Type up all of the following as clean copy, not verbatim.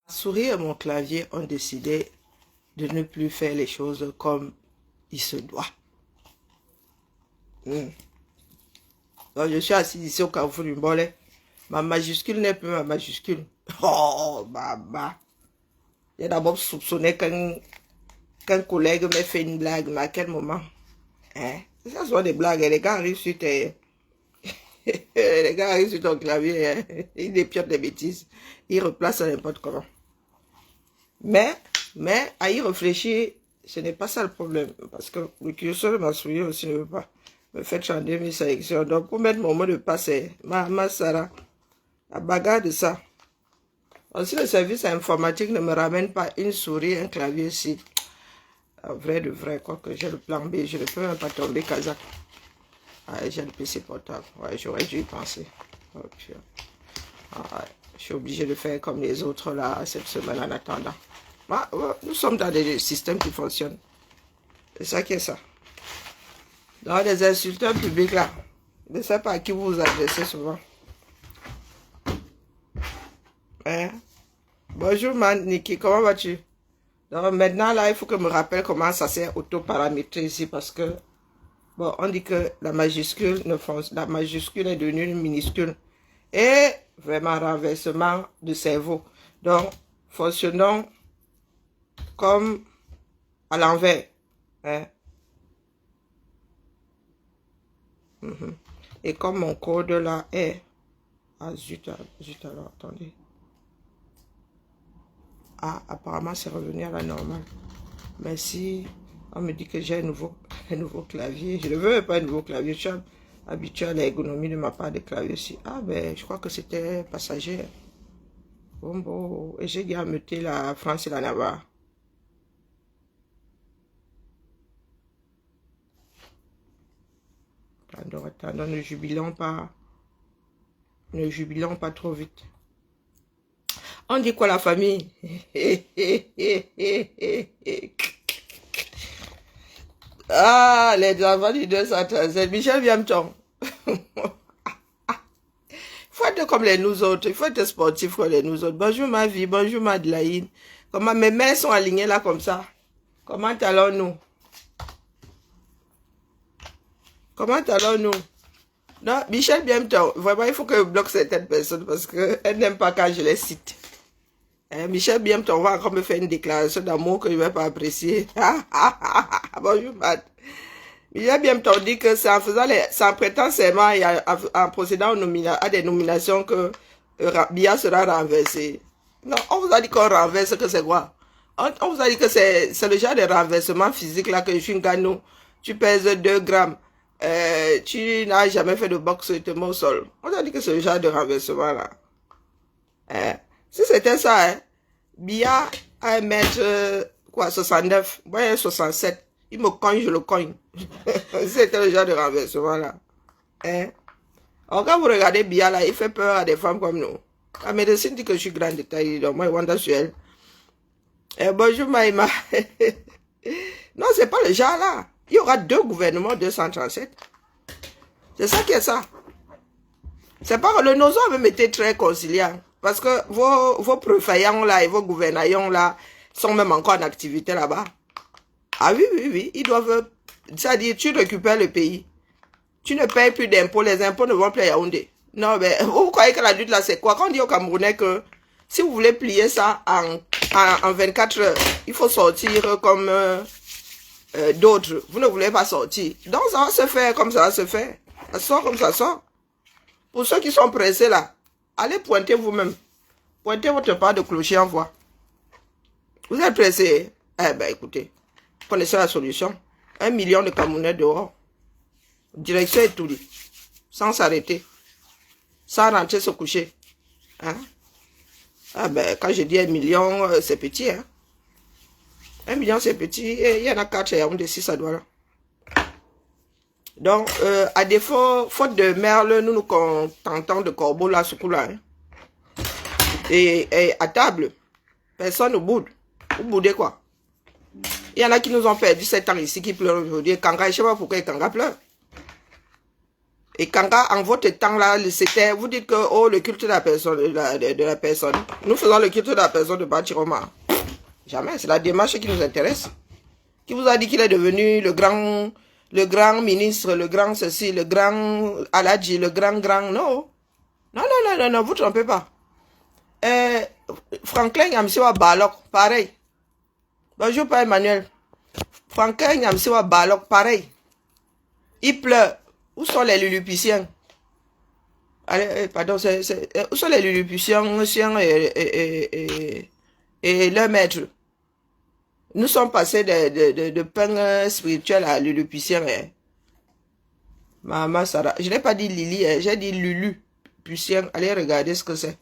Souris et mon clavier ont décidé de ne plus faire les choses comme il se doit. Donc je suis assis ici au carrefour du Mbolé. Ma majuscule n'est plus ma majuscule. Oh, baba. J'ai d'abord soupçonné qu'un collègue m'ait fait une blague, mais à quel moment? Hein? Ça sont des blagues, les gars arrivent sur tes... les gars arrivent sur ton clavier, hein? Ils dépiotent des bêtises. Ils replacent n'importe comment. Mais, à y réfléchir, ce n'est pas ça le problème. Parce que le curseur de ma souris aussi ne veut pas me faire changer mes sélections. Donc, pour mettre mon mot de passe, c'est ma Sarah. La bagarre de ça. Si le service informatique ne me ramène pas une souris, un clavier ici, vrai de vrai, quoi que j'ai le plan B, je ne peux même pas tomber kazakh. Ah, j'ai le PC portable. Ouais, j'aurais dû y penser. Oh, je suis obligé de faire comme les autres là, cette semaine en attendant. Ah, nous sommes dans des systèmes qui fonctionnent. C'est ça qui est ça. Dans les insulteurs publics là, je ne sais pas à qui vous vous adressez souvent. Hein? Bonjour man, Niki, comment vas-tu? Donc maintenant là, il faut que je me rappelle comment ça s'est auto-paramétré ici parce que, bon, on dit que la majuscule la majuscule est devenue une minuscule. Et vraiment renversement de cerveau. Donc, fonctionnons comme à l'envers. Hein? Et comme mon code là est... Ah zut alors, attendez. Ah, apparemment c'est revenu à la normale. Mais si on me dit que j'ai un nouveau clavier, je ne veux pas un nouveau clavier, je suis habitué à l'ergonomie de ma part de clavier aussi. Ah ben, je crois que c'était passager. Bon, et j'ai dit à muter la France et la Navarre. Attendons, ne jubilons pas trop vite. On dit quoi la famille? Ah, les enfants du 237. Michel Viamton. Il faut être comme les nous autres. Il faut être sportif comme les nous autres. Bonjour ma vie, bonjour Madeleine. Comment mes mains sont alignées là comme ça? Comment allons-nous? Comment allons-nous? Non, Michel Viamton. Vraiment, il faut que je bloque certaines personnes parce qu'elles n'aiment pas quand je les cite. Michel Biemton va encore me faire une déclaration d'amour que je ne vais pas apprécier. Bonjour, Matt. Michel Biemton dit que c'est en prêtant serment et en procédant à des nominations que Bia sera renversé. Non, on vous a dit qu'on renverse, que c'est quoi? On vous a dit que c'est le genre de renversement physique là que je suis une ganou. Tu pèses 2 grammes. Tu n'as jamais fait de boxe, tu te mets au sol. On vous a dit que c'est le genre de renversement là. Si c'était ça, hein, Bia à 1m69, moi 67, il me cogne, je le cogne. C'était le genre de renversement là. Hein? Alors quand vous regardez Bia là, il fait peur à des femmes comme nous. La médecine dit que je suis grande de taille, donc moi je wonder sur elle. Bonjour Maïma. Non, c'est pas le genre là. Il y aura 2 gouvernements 237. C'est ça qui est ça. C'est pas que le Nozo a même été très conciliant. Parce que vos préfayants là et vos gouvernants là sont même encore en activité là-bas. Ah oui, ils doivent... C'est-à-dire, tu récupères le pays. Tu ne payes plus d'impôts, les impôts ne vont plus à Yaoundé. Non, mais vous croyez que la lutte là c'est quoi? Quand on dit au Camerounais que si vous voulez plier ça en 24 heures, il faut sortir comme d'autres. Vous ne voulez pas sortir. Donc ça va se faire comme ça va se faire. Ça sort comme ça sort. Pour ceux qui sont pressés là, allez pointer vous-même. Pointez votre part de clocher en voie. Vous êtes pressé? Eh ben écoutez, connaissez la solution. 1 million de Camerounais dehors. Direction et tout dit. Sans s'arrêter. Sans rentrer se coucher. Hein? Ah ben quand je dis 1 million, c'est petit. Hein? 1 million c'est petit. Et il y en a 4 et on de 6 à Douala. Donc, à défaut, faute de merle, nous nous contentons de corbeau là, ce coup-là. Hein. Et à table, personne ne boude. Vous boudez quoi? Il y en a qui nous ont perdu 7 ans ici, qui pleurent aujourd'hui. Kanga, je ne sais pas pourquoi Kanga pleure. Et quand en votre temps là, c'était, vous dites que oh, le culte de la personne, de la personne. Nous faisons le culte de la personne de Bachiroma. Jamais, c'est la démarche qui nous intéresse. Qui vous a dit qu'il est devenu le grand ministre, le grand ceci, le grand Aladji, le grand. Non. Non, vous ne trompez pas. Franklin Yamsiwa Balok, pareil. Bonjour, Père Emmanuel. Franklin Yamsiwa Balok, pareil. Il pleure. Où sont les Lilliputiens? Allez, pardon, où sont les Lilliputiens et leur maître? Nous sommes passés de pain spirituel à Lilliputien. Maman Sarah, je n'ai pas dit Lily, j'ai dit Lulu. Pucien, allez regarder ce que c'est.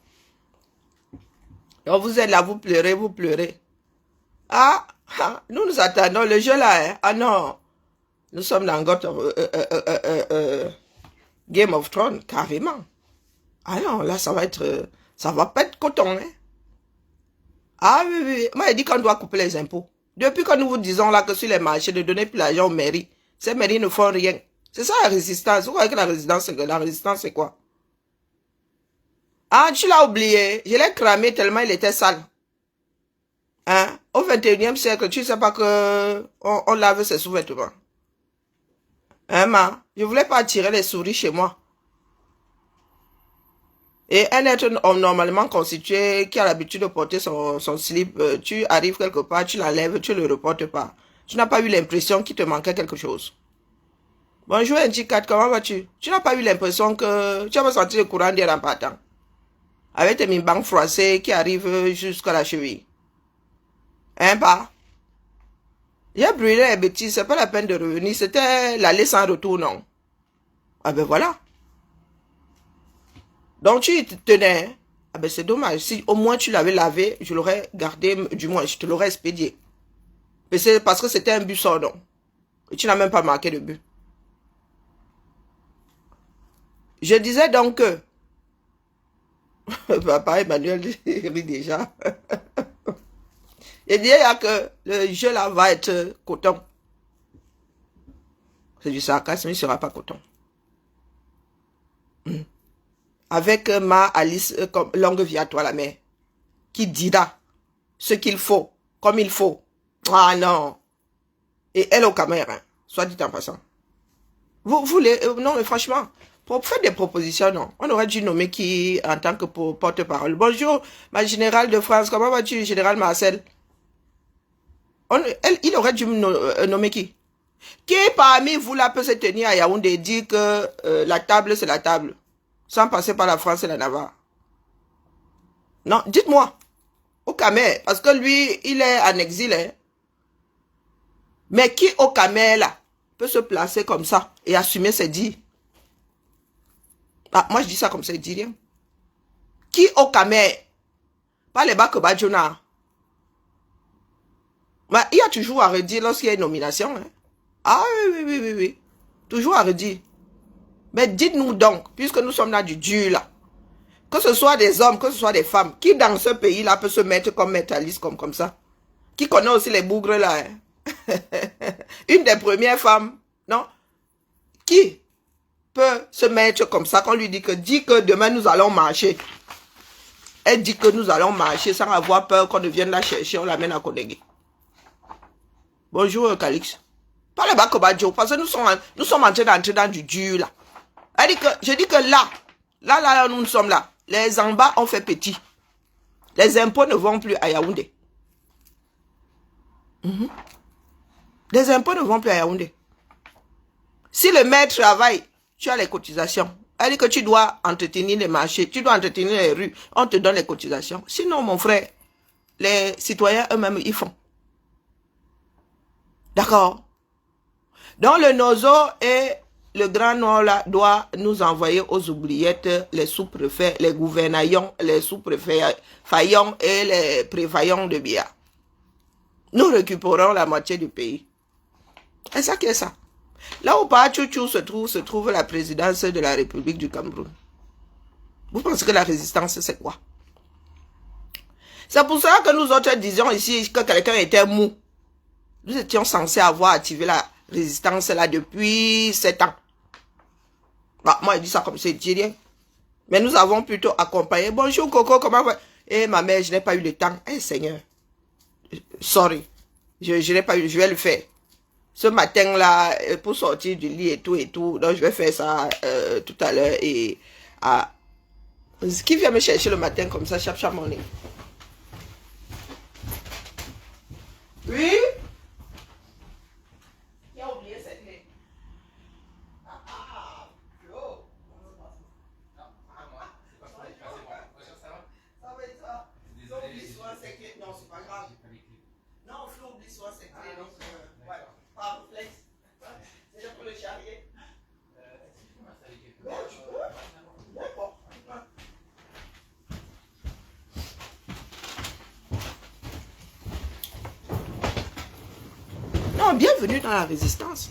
Donc vous êtes là, vous pleurez. Ah, nous attendons le jeu là. Ah non, nous sommes dans Game of Thrones, carrément. Ah non, là ça va pas être coton. Ah oui. Moi, il dit qu'on doit couper les impôts. Depuis que nous vous disons là que sur les marchés, de donner plus l'argent aux mairies, ces mairies ne font rien. C'est ça la résistance. Vous croyez que la résistance c'est quoi? Ah, tu l'as oublié. Je l'ai cramé tellement il était sale. Hein? Au 21e siècle, tu ne sais pas que on lave ses sous-vêtements. Hein, ma? Je voulais pas attirer les souris chez moi. Et un être normalement constitué qui a l'habitude de porter son slip, tu arrives quelque part, tu l'enlèves, tu ne le reportes pas. Tu n'as pas eu l'impression qu'il te manquait quelque chose. Bonjour, N4, comment vas-tu? Tu n'as pas eu l'impression que tu as pas senti le courant d'air en partant. Avec tes mimbangs froissés qui arrivent jusqu'à la cheville. Hein, pas? J'ai brûlé les bêtises, c'est pas la peine de revenir. C'était l'aller sans retour, non? Ah ben voilà. Donc tu tenais, hein? Ah ben c'est dommage. Si au moins tu l'avais lavé, je l'aurais gardé, du moins je te l'aurais expédié. Mais c'est parce que c'était un but sans nom. Et tu n'as même pas marqué de but. Je disais donc que papa Emmanuel rit déjà. Je disais que le jeu là va être coton. C'est du sarcasme, il ne sera pas coton. Avec ma Alice comme longue vie à toi la mère, qui dira ce qu'il faut, comme il faut. Ah non. Et elle au Cameroun, soit dit en passant. Vous voulez, non mais franchement, pour faire des propositions, non. On aurait dû nommer qui en tant que porte-parole. Bonjour, ma générale de France, comment vas-tu, général Marcel? Il aurait dû nommer qui? Qui parmi vous là peut se tenir à Yaoundé et dire que la table c'est la table? Sans passer par la France et la Navarre. Non, dites-moi. Au Cameroun, parce que lui, il est en exil. Hein. Mais qui au Cameroun, là, peut se placer comme ça et assumer ses dires? Ah, moi, je dis ça comme ça, il dit rien. Qui au Cameroun? Pas les bacs Badjona. Mais il y a toujours à redire lorsqu'il y a une nomination. Hein. Ah oui. Toujours à redire. Mais dites-nous donc, puisque nous sommes là du dur là, que ce soit des hommes, que ce soit des femmes, qui dans ce pays-là peut se mettre comme métalliste comme ça? Qui connaît aussi les bougres là? Hein? Une des premières femmes, non? Qui peut se mettre comme ça quand on lui dit que demain nous allons marcher? Elle dit que nous allons marcher sans avoir peur qu'on ne vienne la chercher, on l'amène à Konegui. Bonjour Calix. Pas le Bakobadjo, parce que nous sommes en train d'entrer dans du dur là. Je dis que là, nous sommes là. Les en bas ont fait petit. Les impôts ne vont plus à Yaoundé. Les impôts ne vont plus à Yaoundé. Si le maître travaille, tu as les cotisations. Elle dit que tu dois entretenir les marchés, tu dois entretenir les rues, on te donne les cotisations. Sinon, mon frère, les citoyens eux-mêmes, ils font. D'accord? Donc, le Nozo et le Grand Nord là, doit nous envoyer aux oubliettes les sous-préfets, les gouvernaillons, les sous-préfets faillants et les préfaillants de Bia. Nous récupérons la moitié du pays. C'est ça qui est ça. Là où Pachouchou se trouve la présidence de la République du Cameroun. Vous pensez que la résistance, c'est quoi? C'est pour ça que nous autres disions ici que quelqu'un était mou. Nous étions censés avoir activé la résistance là depuis 7 ans. Bah, moi, je dis ça comme c'est rien. Mais nous avons plutôt accompagné. Bonjour Coco, comment va? Eh, ma mère, je n'ai pas eu le temps. Eh, Seigneur. Sorry. Je n'ai pas eu, je vais le faire. Ce matin-là, pour sortir du lit et tout. Donc, je vais faire ça tout à l'heure. Et qui vient me chercher le matin comme ça, chap mon nez? Oui? Qui a oublié cette clé? Flo. Ça va être ça. Flo oublie souvent ses clés. Non, c'est pas grave. Non, Flo oublie souvent ses clés. Donc, ouais, par réflexe. C'est déjà pour le charrier. Ouais, tu peux? D'accord. Non, bienvenue dans la résistance.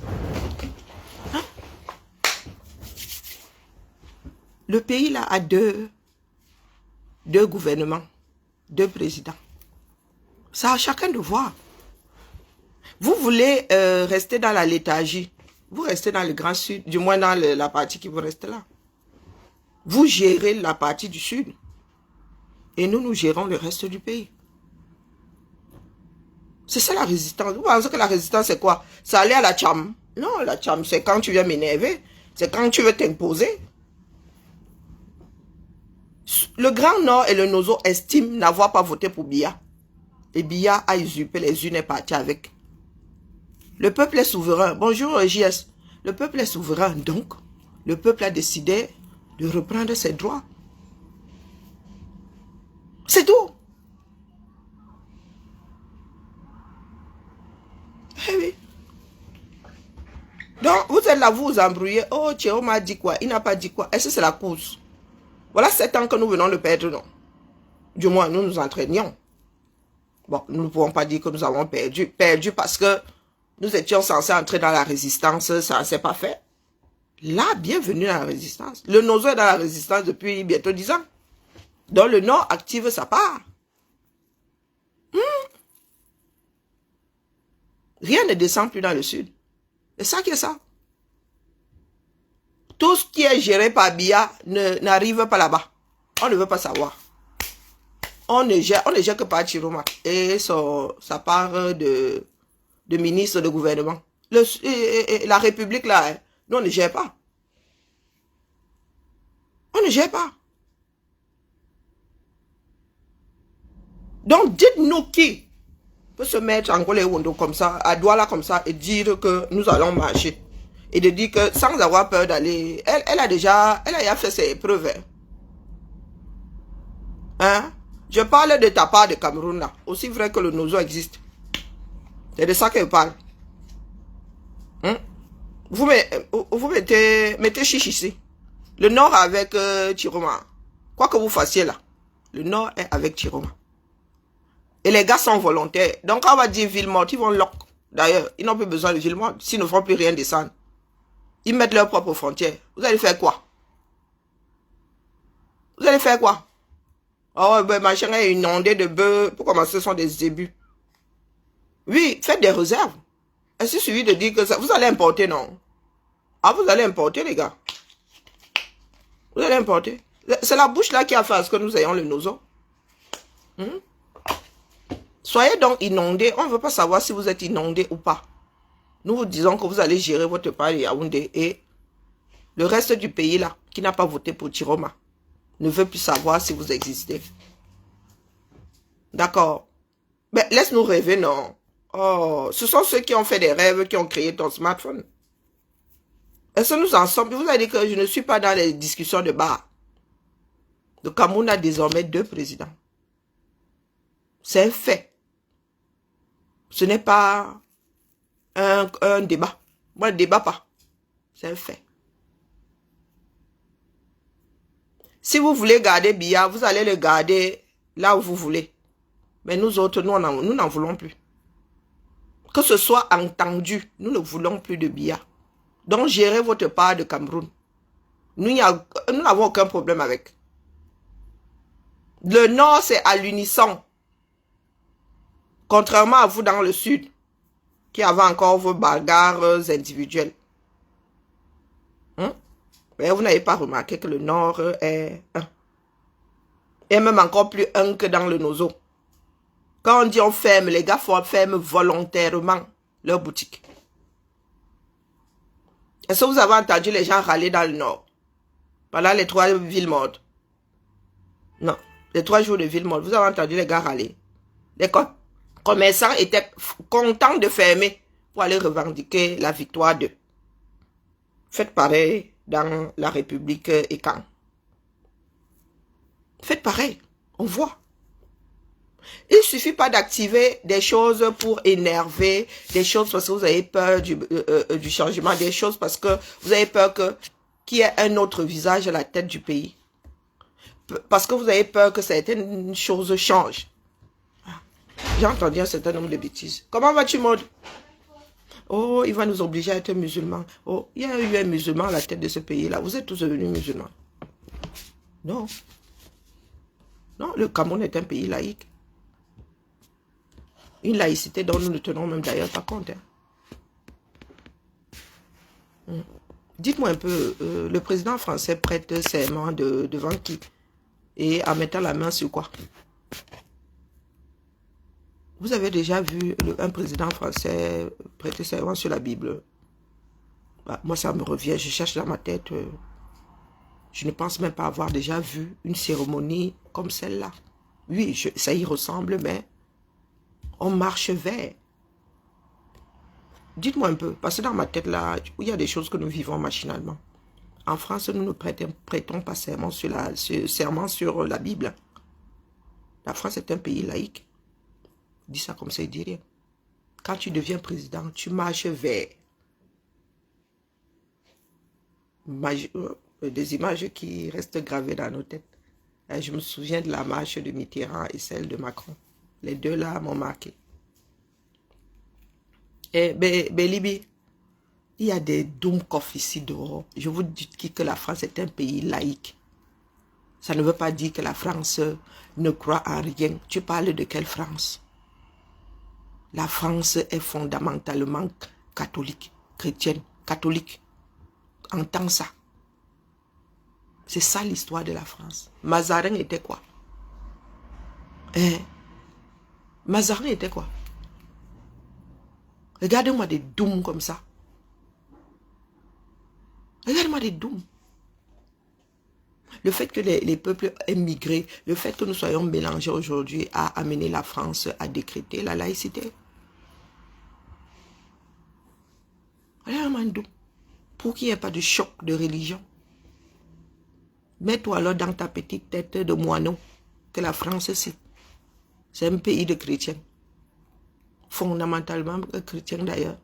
Hein? Le pays là a deux gouvernements, deux présidents. Ça à chacun de voir. Vous voulez rester dans la léthargie. Vous restez dans le Grand Sud, du moins dans la partie qui vous reste là. Vous gérez la partie du Sud. Et nous gérons le reste du pays. C'est ça la résistance. Vous pensez que la résistance c'est quoi? C'est aller à la tcham. Non, la tcham c'est quand tu viens m'énerver. C'est quand tu veux t'imposer. Le Grand Nord et le Nozo estiment n'avoir pas voté pour Biya. Et Biya a usurpé les unes et parti avec. Le peuple est souverain. Bonjour JS. Le peuple est souverain. Donc, le peuple a décidé de reprendre ses droits. C'est tout. Eh oui. Donc, vous êtes là, vous vous embrouillez. Oh, Théo m'a dit quoi? Il n'a pas dit quoi? Est-ce que c'est la course? Voilà 7 ans que nous venons de perdre, non? Du moins, nous nous entraînions. Bon, nous ne pouvons pas dire que nous avons perdu. Perdu parce que nous étions censés entrer dans la résistance, ça ne s'est pas fait. Là, bienvenue dans la résistance. Le Nozo est dans la résistance depuis bientôt 10 ans. Donc, le Nord active sa part. Rien ne descend plus dans le Sud. C'est ça qui est ça. Tout ce qui est géré par Biya n'arrive pas là-bas. On ne veut pas savoir. On ne gère que par Chiroma et sa part de ministre de gouvernement. La République, là, nous, on ne gère pas. On ne gère pas. Donc, dites-nous qui peut se mettre en Golé Wondo comme ça, à Douala comme ça, et dire que nous allons marcher. Et de dire que sans avoir peur d'aller... Elle a déjà fait ses épreuves. Hein? Je parle de ta part de Cameroun là. Aussi vrai que le Nozo existe. C'est de ça que je parle. Hein? Vous mettez chiche ici. Le Nord avec Chiroma. Quoi que vous fassiez là. Le Nord est avec Chiroma. Et les gars sont volontaires. Donc quand on va dire ville morte, ils vont lock. D'ailleurs, ils n'ont plus besoin de ville morte. S'ils ne font plus rien descendre. Ils mettent leurs propres frontières. Vous allez faire quoi? Vous allez faire quoi? Oh, ben, machin est inondé de bœufs. Pour commencer, ce sont des ébus. Oui, faites des réserves. Est-ce suivi de dire que ça, vous allez importer, non? Ah, vous allez importer, les gars. Vous allez importer. C'est la bouche là qui a fait à ce que nous ayons le Nozo. Soyez donc inondés. On ne veut pas savoir si vous êtes inondés ou pas. Nous vous disons que vous allez gérer votre part de Yaoundé et le reste du pays là, qui n'a pas voté pour Chiroma, ne veut plus savoir si vous existez. D'accord. Mais laisse-nous rêver, non? Oh, ce sont ceux qui ont fait des rêves qui ont créé ton smartphone. Est-ce que nous en sommes? Vous avez dit que je ne suis pas dans les discussions de bar. Le Cameroun a désormais 2 présidents. C'est un fait. Ce n'est pas un débat. Moi, je ne débat pas. C'est un fait. Si vous voulez garder Biya, vous allez le garder là où vous voulez. Mais nous autres, nous n'en voulons plus. Que ce soit entendu, nous ne voulons plus de Biya. Donc, gérez votre part de Cameroun. Nous n'avons aucun problème avec. Le Nord, c'est à l'unisson. Contrairement à vous dans le Sud, qui avez encore vos bagarres individuelles. Mais vous n'avez pas remarqué que le Nord est un. Et même encore plus un que dans le Nozo. Quand on dit on ferme, les gars ferment volontairement leur boutique. Est-ce que vous avez entendu les gens râler dans le Nord? Pendant les 3 villes mortes. Non, les 3 jours de ville morte. Vous avez entendu les gars râler. Les commerçants étaient contents de fermer pour aller revendiquer la victoire d'eux. Faites pareil dans la République et quand. Faites pareil, on voit. Il ne suffit pas d'activer des choses pour énerver, des choses parce que vous avez peur du changement, des choses parce que vous avez peur qu'il y ait un autre visage à la tête du pays. Parce que vous avez peur que certaines choses changent. J'ai entendu un certain nombre de bêtises. Comment vas-tu, Maud? Oh, il va nous obliger à être musulmans. Oh, il y a eu un musulman à la tête de ce pays-là. Vous êtes tous devenus musulmans. Non. Non, le Cameroun est un pays laïque. Une laïcité dont nous ne tenons même d'ailleurs pas compte. Hein. Dites-moi un peu, le président français prête serment devant qui? Et en mettant la main sur quoi? Vous avez déjà vu un président français prêter serment sur la Bible? Bah, moi, ça me revient, je cherche dans ma tête. Je ne pense même pas avoir déjà vu une cérémonie comme celle-là. Oui, ça y ressemble, mais on marche vers. Dites-moi un peu, parce que dans ma tête, là, il y a des choses que nous vivons machinalement. En France, nous ne prêtons pas serment sur la Bible. La France est un pays laïque. Dis ça comme ça, il dit rien. Quand tu deviens président, tu marches vers des images qui restent gravées dans nos têtes. Je me souviens de la marche de Mitterrand et celle de Macron. Les deux là m'ont marqué. Et Bélibi, il y a des Doumkoff ici dehors. Je vous dis que la France est un pays laïque. Ça ne veut pas dire que la France ne croit en rien. Tu parles de quelle France? La France est fondamentalement catholique, chrétienne, catholique. Entends ça. C'est ça l'histoire de la France. Mazarin était quoi? Mazarin était quoi? Regardez-moi des dômes comme ça. Regardez-moi des dômes. Le fait que les peuples aient migré, le fait que nous soyons mélangés aujourd'hui a amené la France à décréter la laïcité. Regardez-moi un dôme. Pour qu'il n'y ait pas de choc de religion. Mets-toi alors dans ta petite tête de moineau que la France, c'est un pays de chrétiens. Fondamentalement chrétiens d'ailleurs.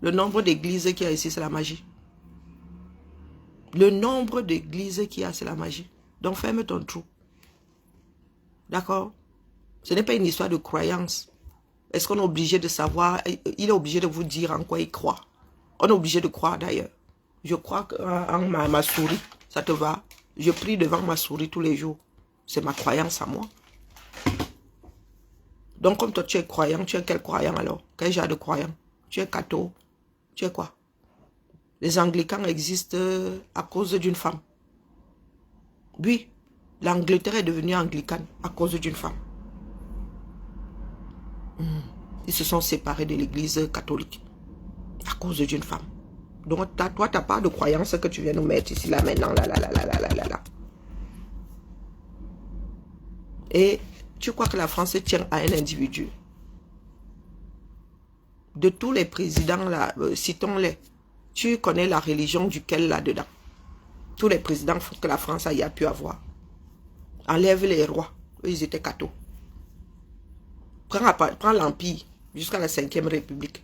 Le nombre d'églises qu'il y a ici, c'est la magie. Le nombre d'églises qu'il y a, c'est la magie. Donc ferme ton trou. D'accord? Ce n'est pas une histoire de croyance. Est-ce qu'on est obligé de savoir? Il est obligé de vous dire en quoi il croit. On est obligé de croire d'ailleurs. Je crois en ma souris. Ça te va? Je prie devant ma souris tous les jours. C'est ma croyance à moi. Donc comme toi tu es croyant, tu es quel croyant alors? Quel genre de croyant? Tu es catho? Tu es quoi? Les anglicans existent à cause d'une femme. Oui, l'Angleterre est devenue anglicane à cause d'une femme. Ils se sont séparés de l'église catholique à cause d'une femme. Donc toi, tu n'as pas de croyance que tu viens nous mettre ici, là, maintenant, là. Et tu crois que la France tient à un individu? De tous les présidents, là, citons-les. Tu connais la religion duquel là-dedans? Tous les présidents que la France a pu avoir. Enlève les rois. Eux, ils étaient cathos. Prends l'Empire jusqu'à la 5e République.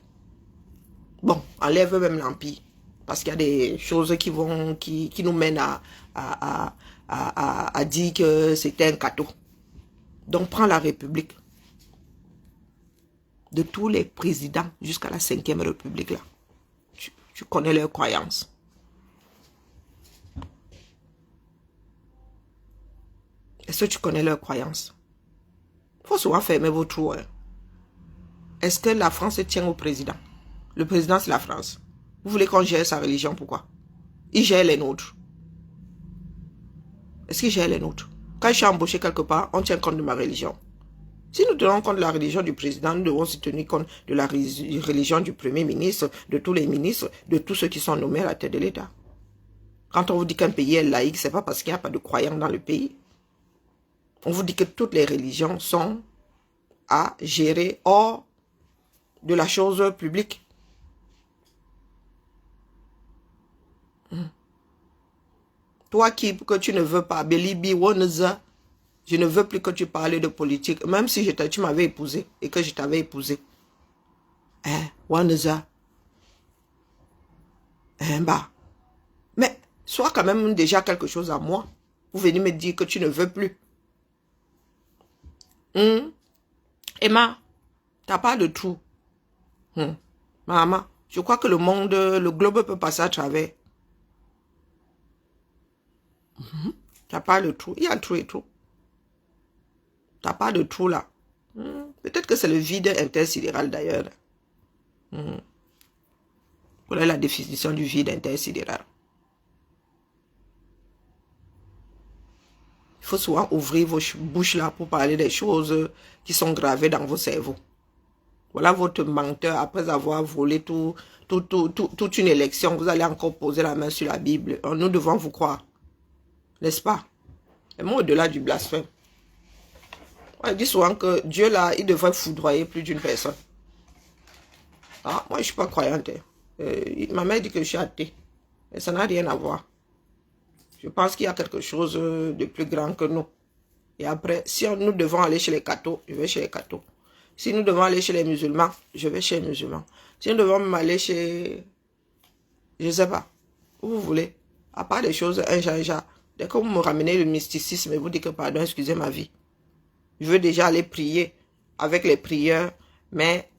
Bon, enlève même l'Empire. Parce qu'il y a des choses qui nous mènent à dire que c'était un catho. Donc, prends la République. De tous les présidents jusqu'à la 5e République, là. Tu connais leurs croyances. Est-ce que tu connais leurs croyances? Il faut souvent fermer vos trous. Hein. Est-ce que la France tient au président? Le président, c'est la France. Vous voulez qu'on gère sa religion, pourquoi? Il gère les nôtres. Est-ce que j'ai les nôtres? Quand je suis embauché quelque part, on tient compte de ma religion. Si nous tenons compte de la religion du président, nous devons aussi tenir compte de la religion du premier ministre, de tous les ministres, de tous ceux qui sont nommés à la tête de l'État. Quand on vous dit qu'un pays est laïque, ce n'est pas parce qu'il n'y a pas de croyants dans le pays. On vous dit que toutes les religions sont à gérer hors de la chose publique. Toi que tu ne veux pas, Belibi Wonza, je ne veux plus que tu parles de politique, même si tu m'avais épousé et que je t'avais épousé. Hein, Wonza. Hein, bah. Mais, sois quand même déjà quelque chose à moi. Vous venez me dire que tu ne veux plus. Emma, t'as pas de trou. Maman, je crois que le monde, le globe peut passer à travers. T'as pas de trou. Il y a trou et trou. T'as pas de trou là. Peut-être que c'est le vide intersidéral d'ailleurs. Quelle est la définition du vide intersidéral? Il faut souvent ouvrir vos bouches là pour parler des choses qui sont gravées dans vos cerveaux. Voilà votre menteur, après avoir volé toute une élection, vous allez encore poser la main sur la Bible. Nous devons vous croire. N'est-ce pas? Et moi, au-delà du blasphème. On dit souvent que Dieu là, il devrait foudroyer plus d'une personne. Ah, moi, je ne suis pas croyante. Ma mère dit que je suis athée. Mais ça n'a rien à voir. Je pense qu'il y a quelque chose de plus grand que nous. Et après, si nous devons aller chez les cathos, je vais chez les cathos. Si nous devons aller chez les musulmans, je vais chez les musulmans. Si nous devons aller chez... Je ne sais pas. Où vous voulez. À part des choses, un genre. Dès que vous me ramenez le mysticisme et vous dites que pardon, excusez ma vie. Je veux déjà aller prier avec les prieurs, mais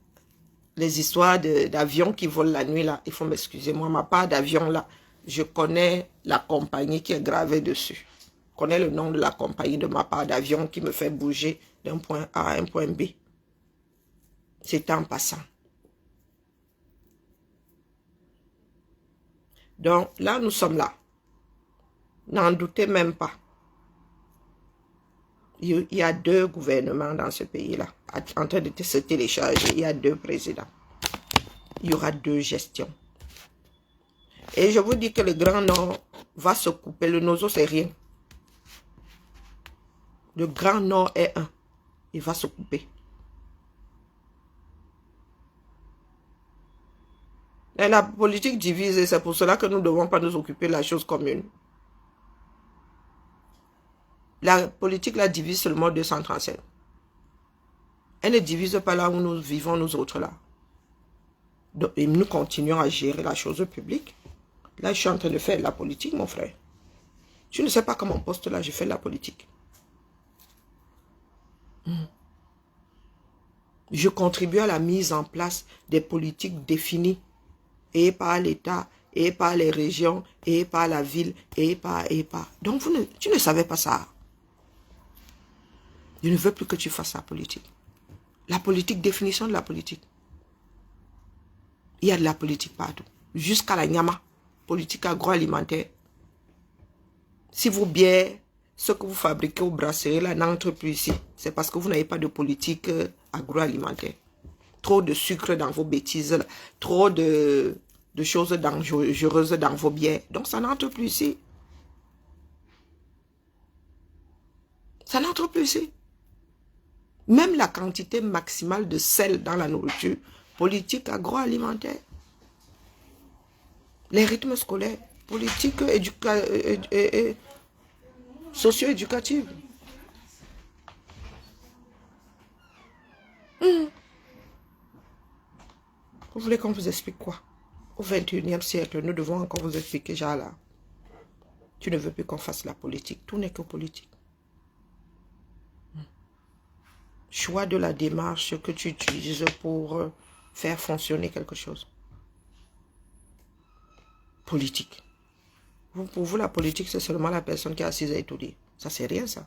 les histoires d'avions qui volent la nuit là, il faut m'excuser. Moi, ma part d'avion là, je connais la compagnie qui est gravée dessus. Je connais le nom de la compagnie de ma part d'avion qui me fait bouger d'un point A à un point B. C'est en passant. Donc là, nous sommes là. N'en doutez même pas. Il y a 2 gouvernements dans ce pays-là, en train de se télécharger. Il y a 2 présidents. Il y aura 2 gestions. Et je vous dis que le Grand Nord va se couper. Le Nozo, c'est rien. Le Grand Nord est un. Il va se couper. Et la politique divise, et c'est pour cela que nous ne devons pas nous occuper de la chose commune. La politique la divise seulement 235. Elle ne divise pas là où nous vivons, nous autres là. Donc, et nous continuons à gérer la chose publique. Là, je suis en train de faire la politique, mon frère. Je ne sais pas comment poste là, je fais la politique. Je contribue à la mise en place des politiques définies et par l'État, et par les régions, et par la ville, et par. Donc, tu ne savais pas ça. Je ne veux plus que tu fasses la politique. La politique, définition de la politique. Il y a de la politique partout. Jusqu'à la Nyama, politique agroalimentaire. Si vos bières, ce que vous fabriquez au brasserie, là, n'entre plus ici, c'est parce que vous n'avez pas de politique agroalimentaire. Trop de sucre dans vos bêtises, là. Trop de choses dangereuses dans vos bières. Donc, ça n'entre plus ici. Ça n'entre plus ici. Même la quantité maximale de sel dans la nourriture, politique agroalimentaire. Les rythmes scolaires, politique socio-éducative. Vous voulez qu'on vous explique quoi? Au 21e siècle, nous devons encore vous expliquer, genre là. Tu ne veux plus qu'on fasse la politique. Tout n'est que politique. Choix de la démarche que tu utilises pour faire fonctionner quelque chose. Politique. Pour vous, la politique, c'est seulement la personne qui est assise à étudier. Ça, c'est rien, ça.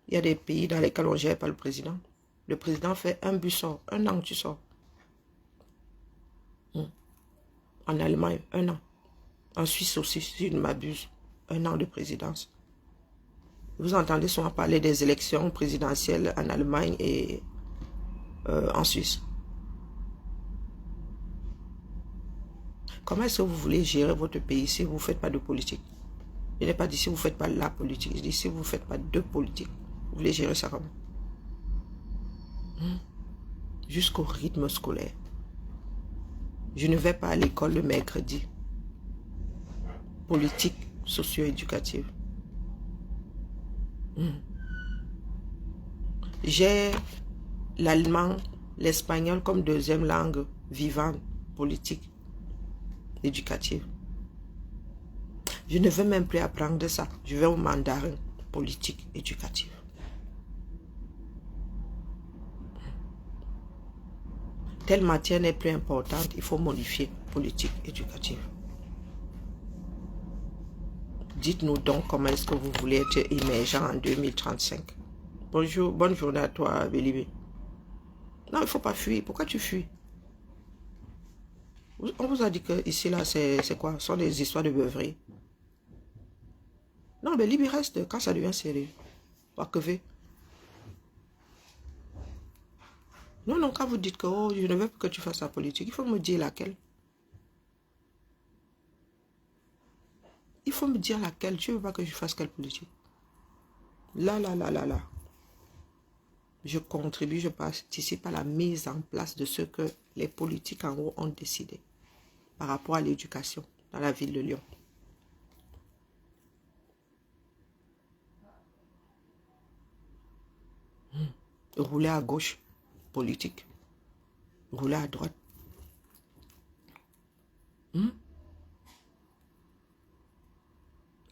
Il y a des pays dans lesquels on ne gère pas le président. Le président fait un but sort. 1 an, tu sors. En Allemagne, 1 an. En Suisse aussi, si je ne m'abuse. 1 an de présidence. Vous entendez souvent parler des élections présidentielles en Allemagne et en Suisse. Comment est-ce que vous voulez gérer votre pays si vous ne faites pas de politique? Je n'ai pas dit si vous ne faites pas la politique, je dis si vous ne faites pas de politique. Vous voulez gérer ça comment? Jusqu'au rythme scolaire. Je ne vais pas à l'école le mercredi. Politique socio-éducative. J'ai l'allemand, l'espagnol comme deuxième langue vivante, politique, éducative. Je ne veux même plus apprendre ça. Je vais au mandarin, politique, éducative. Telle matière n'est plus importante, il faut modifier, politique, éducative. Dites-nous donc comment est-ce que vous voulez être émergent en 2035. Bonjour, bonne journée à toi, Bélibi. Non, il ne faut pas fuir. Pourquoi tu fuis? On vous a dit que ici, là, c'est quoi? Ce sont des histoires de beuverie. Non, Bélibi reste quand ça devient sérieux. Non, non, quand vous dites que oh, je ne veux plus que tu fasses la politique, il faut me dire laquelle. Il faut me dire laquelle. Tu ne veux pas que je fasse quelle politique? Là. Je contribue, je participe à la mise en place de ce que les politiques en haut ont décidé par rapport à l'éducation dans la ville de Lyon. Rouler à gauche, politique. Rouler à droite.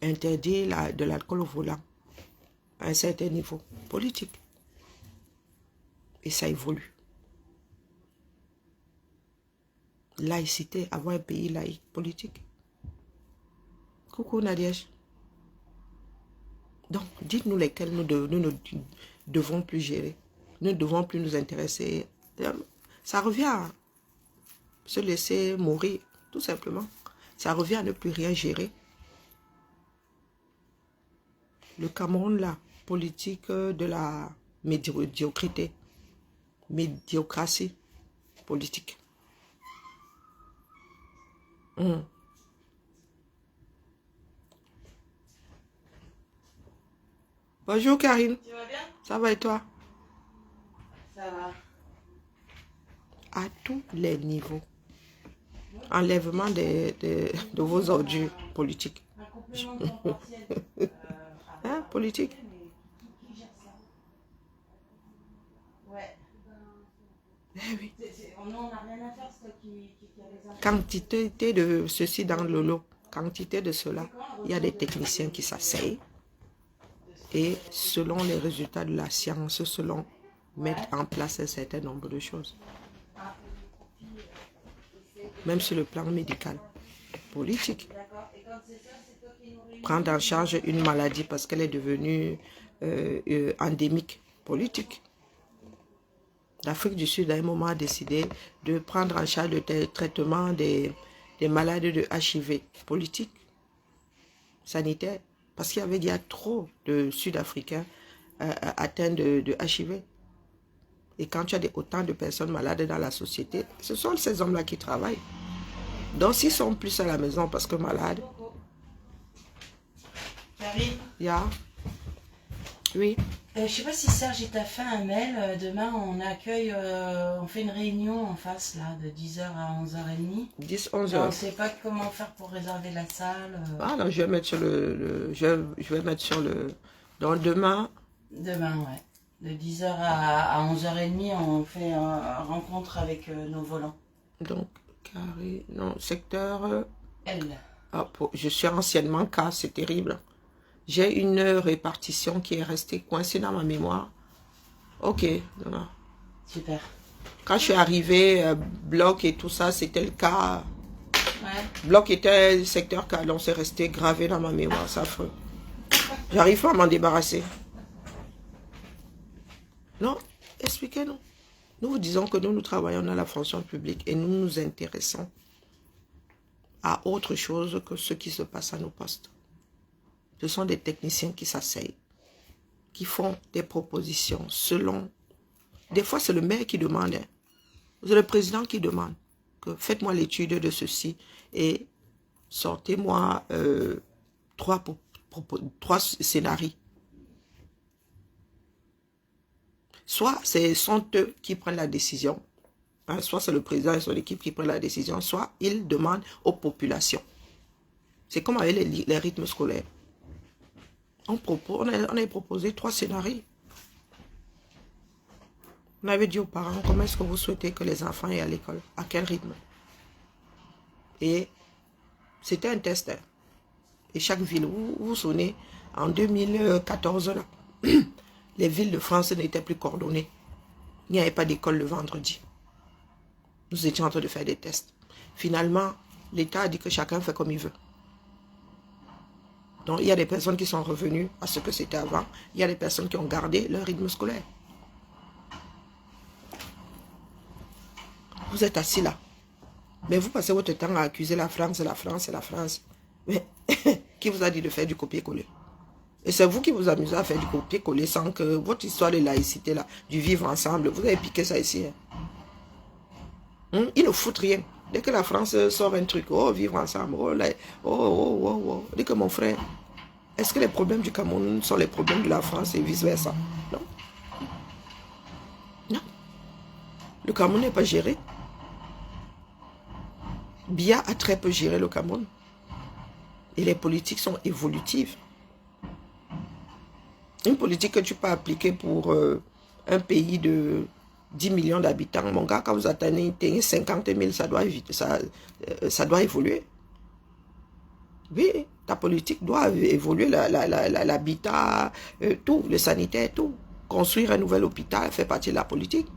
Interdire de l'alcool au volant à un certain niveau, politique. Et ça évolue. Laïcité, avoir un pays laïque, politique. Coucou Nadiège. Donc, dites-nous lesquels nous ne devons plus gérer. Nous ne devons plus nous intéresser. Ça revient à se laisser mourir, tout simplement. Ça revient à ne plus rien gérer. Le Cameroun, là, politique de la médiocrité. Médiocratie politique. Bonjour Karine. Tu vas bien? Ça va et toi? Ça va. À tous les niveaux. Enlèvement de vos ordures politiques. Un complément de temps partiel. Hein, politique? Qui gère ça? Ouais. Eh oui. On n'a rien à faire, c'est toi qui a les infos. Quantité de ceci dans le lot. Quantité de cela. Il y a des techniciens qui s'asseyent. Et selon les résultats de la science, selon mettre en place un certain nombre de choses. Même sur le plan médical, politique. Prendre en charge une maladie parce qu'elle est devenue endémique, politique. L'Afrique du Sud, à un moment, a décidé de prendre en charge le traitement des malades de HIV, politique, sanitaire. Parce qu'il y a trop de Sud-Africains atteints de HIV. Et quand tu as autant de personnes malades dans la société, ce sont ces hommes-là qui travaillent. Donc, s'ils sont plus à la maison parce que malades... Karine, Oui. je sais pas si Serge t'a fait un mail. Demain, on accueille, on fait une réunion en face, là, de 10h à 11h30. 10, On 11h. ne sait pas comment faire pour réserver la salle. Ah non, je vais mettre sur je vais mettre sur le... Donc, demain... Demain, ouais. De 10h à 11h30, on fait une rencontre avec nos volants. Donc, carré... Non, secteur... L. Ah, je suis anciennement K, c'est terrible. J'ai une répartition qui est restée coincée dans ma mémoire. Ok. Non. Super. Quand je suis arrivée, bloc et tout ça, c'était le cas. Ouais. Bloc était le secteur K, donc c'est resté gravé dans ma mémoire, ça affreux. J'arrive pas à m'en débarrasser. Non, expliquez-nous. Nous vous disons que nous travaillons dans la fonction publique et nous nous intéressons à autre chose que ce qui se passe à nos postes. Ce sont des techniciens qui s'asseyent qui font des propositions selon... Des fois, c'est le maire qui demande. Hein. C'est le président qui demande que faites-moi l'étude de ceci et sortez-moi 3 scénarios. Soit ce sont eux qui prennent la décision, hein, soit c'est le président et son équipe qui prennent la décision, soit ils demandent aux populations. C'est comme avec les rythmes scolaires. On avait proposé 3 scénarios. On avait dit aux parents, comment est-ce que vous souhaitez que les enfants aient à l'école? À quel rythme? Et c'était un test. Hein. Et chaque ville, vous vous souvenez, en 2014, là, les villes de France n'étaient plus coordonnées. Il n'y avait pas d'école le vendredi. Nous étions en train de faire des tests. Finalement, l'État a dit que chacun fait comme il veut. Donc, il y a des personnes qui sont revenues à ce que c'était avant. Il y a des personnes qui ont gardé leur rythme scolaire. Vous êtes assis là. Mais vous passez votre temps à accuser la France, la France et la France. Mais qui vous a dit de faire du copier-coller? Et c'est vous qui vous amusez à faire du copier-coller sans que votre histoire de laïcité, là, du vivre ensemble, vous avez piqué ça ici. Hein? Ils ne foutent rien. Dès que la France sort un truc, oh, vivre ensemble, oh, là, oh. Dès que mon frère, est-ce que les problèmes du Cameroun sont les problèmes de la France et vice-versa? Non. Non. Le Cameroun n'est pas géré. Biya a très peu géré le Cameroun. Et les politiques sont évolutives. Une politique que tu peux appliquer pour un pays de 10 millions d'habitants, mon gars, quand vous atteignez 50 000, ça doit évoluer. Oui, ta politique doit évoluer, l'habitat, tout, le sanitaire, tout. Construire un nouvel hôpital fait partie de la politique.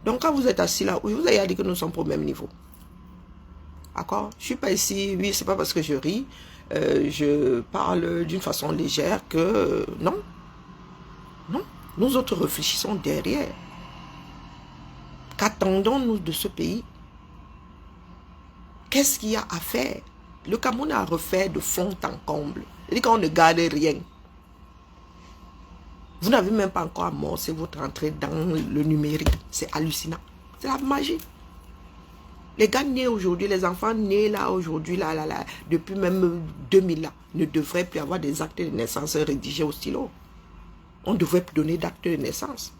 Donc quand vous êtes assis là, vous avez dit que nous sommes au même niveau. D'accord? Je ne suis pas ici, oui, c'est pas parce que je ris, je parle d'une façon légère que... non. Non. Nous autres réfléchissons derrière. Qu'attendons-nous de ce pays? Qu'est-ce qu'il y a à faire? Le Cameroun a refait de fond en comble. C'est-à-dire qu'on ne garde rien. Vous n'avez même pas encore amorcé votre entrée dans le numérique. C'est hallucinant. C'est la magie. Les gars nés aujourd'hui, les enfants nés là aujourd'hui, là, depuis même 2000 là, ne devraient plus avoir des actes de naissance rédigés au stylo. On ne devrait plus donner d'actes de naissance.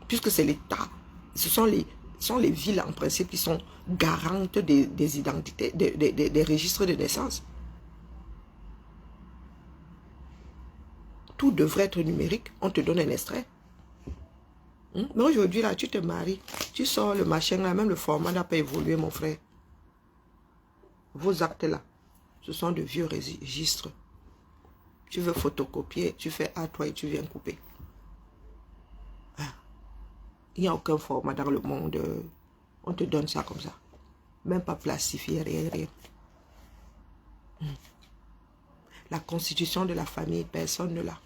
Puisque c'est l'État. Ce sont les villes en principe qui sont garantes des identités, des registres de naissance. Tout devrait être numérique. On te donne un extrait. Mais aujourd'hui, là, tu te maries. Tu sors le machin, là, même le format n'a pas évolué, mon frère. Vos actes, là, ce sont de vieux registres. Tu veux photocopier, tu fais à toi et tu viens couper. Il n'y a aucun format dans le monde. On te donne ça comme ça. Même pas plastifié, rien. La constitution de la famille, personne ne l'a.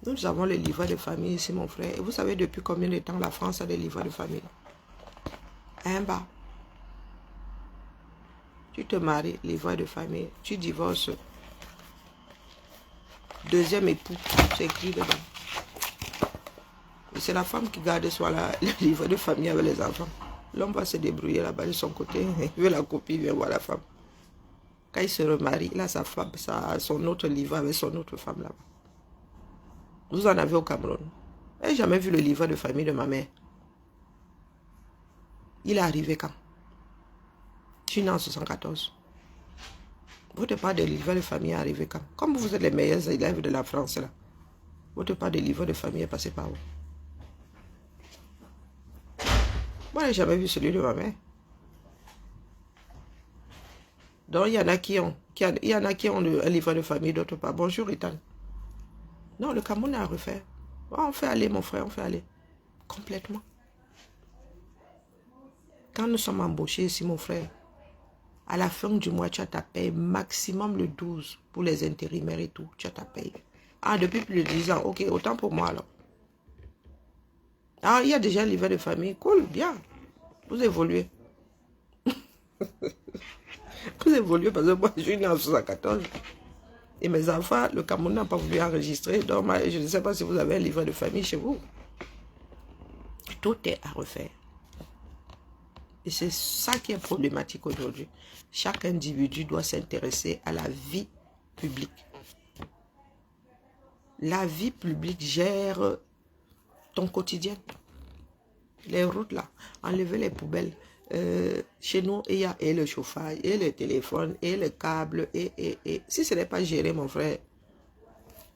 Nous avons les livrets de famille ici, mon frère. Et vous savez depuis combien de temps la France a des livrets de famille? Un bas. Tu te maries, livret de famille. Tu divorces. Deuxième époux, c'est écrit dedans. Et c'est la femme qui garde soit le livret de famille avec les enfants. L'homme va se débrouiller là-bas de son côté. Il veut la copie, il vient voir la femme. Quand il se remarie, il a sa femme, son autre livret avec son autre femme là-bas. Vous en avez au Cameroun. Je n'ai jamais vu le livret de famille de ma mère. Il est arrivé quand? Je suis né en 74. Votre part de livret de famille est arrivé quand? Comme vous êtes les meilleurs élèves de la France là. Votre part de livret de famille est passé par où? Moi, je n'ai jamais vu celui de ma mère. Donc, il y en a qui ont, un livret de famille, d'autres pas. Bonjour, Ethan. Non, le Cameroun a refait. Oh, on fait aller, mon frère, on fait aller. Complètement. Quand nous sommes embauchés ici, mon frère, à la fin du mois, tu as ta paye maximum le 12 pour les intérimaires et tout. Tu as ta paye. Ah, depuis plus de 10 ans. Ok, autant pour moi alors. Ah, il y a déjà un livret de famille. Cool, bien. Vous évoluez. Vous évoluez parce que moi, je suis né en 74. Et mes enfants, le Cameroun n'a pas voulu enregistrer. Donc, je ne sais pas si vous avez un livret de famille chez vous. Tout est à refaire. Et c'est ça qui est problématique aujourd'hui. Chaque individu doit s'intéresser à la vie publique. La vie publique gère ton quotidien. Les routes là, enlever les poubelles. Chez nous, il y a et le chauffage, et le téléphone, et le câble, et. Si ce n'est pas géré, mon frère,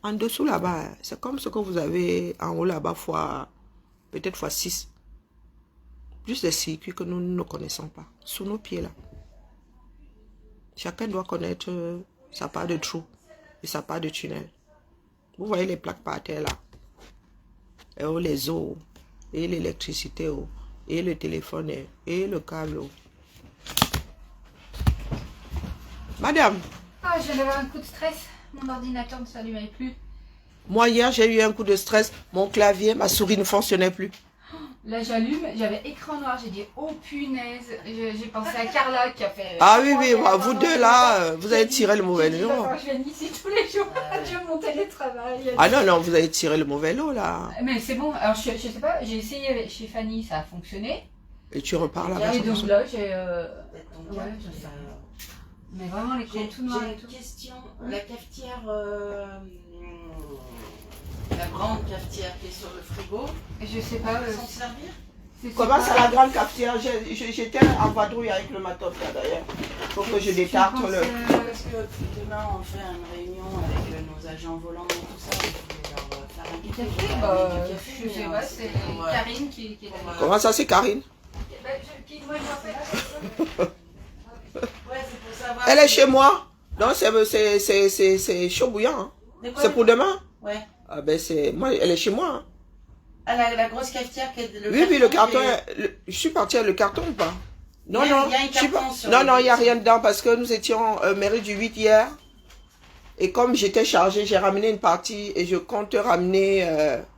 en dessous là-bas, c'est comme ce que vous avez en haut là-bas, peut-être fois 6. Plus des circuits que nous ne connaissons pas. Sous nos pieds là. Chacun doit connaître sa part de trou et sa part de tunnel. Vous voyez les plaques par terre là. Et les eaux, et l'électricité, et le téléphone, et le câble. Madame. Ah, je viens d'avoir un coup de stress. Mon ordinateur ne s'allumait plus. Moi, hier, j'ai eu un coup de stress. Mon clavier, ma souris ne fonctionnait plus. Là, j'allume. J'avais écran noir. J'ai dit, oh punaise. J'ai pensé à Carla qui a fait... Ah oui, oui. Vous deux, là, vous avez tiré le mauvais lot. Je viens ici tous les jours. Je mon télétravail. Ah non, non, vous avez tiré le mauvais lot, là. Mais c'est bon. Alors, je sais pas. J'ai essayé chez Fanny. Ça a fonctionné. Et tu repars là-bas. Et donc là, j'ai... Ouais, je sais. Mais vraiment, les crayons tout noirs et tout. J'ai une question. La cafetière... La grande cafetière qui est sur le frigo, Je sais pas. s'en servir? Comment ça, la grande cafetière? J'étais en vadrouille avec le matos là d'ailleurs. Faut que je détarte le... Parce que demain on fait une réunion avec nos agents volants et tout ça. On va faire un café, je sais pas, c'est Karine qui est là. Comment ça, c'est Karine? Elle est chez moi. Non, c'est chaud bouillant. Hein. C'est pour demain? Ouais. Ah ben c'est... Moi, elle est chez moi. Hein. Ah, la grosse cafetière qui est... Oui, le carton... Je suis partie avec le carton ou pas? Non, non. Non, il n'y a rien dedans parce que nous étions mairie du 8 hier. Et comme j'étais chargée, j'ai ramené une partie et je compte ramener...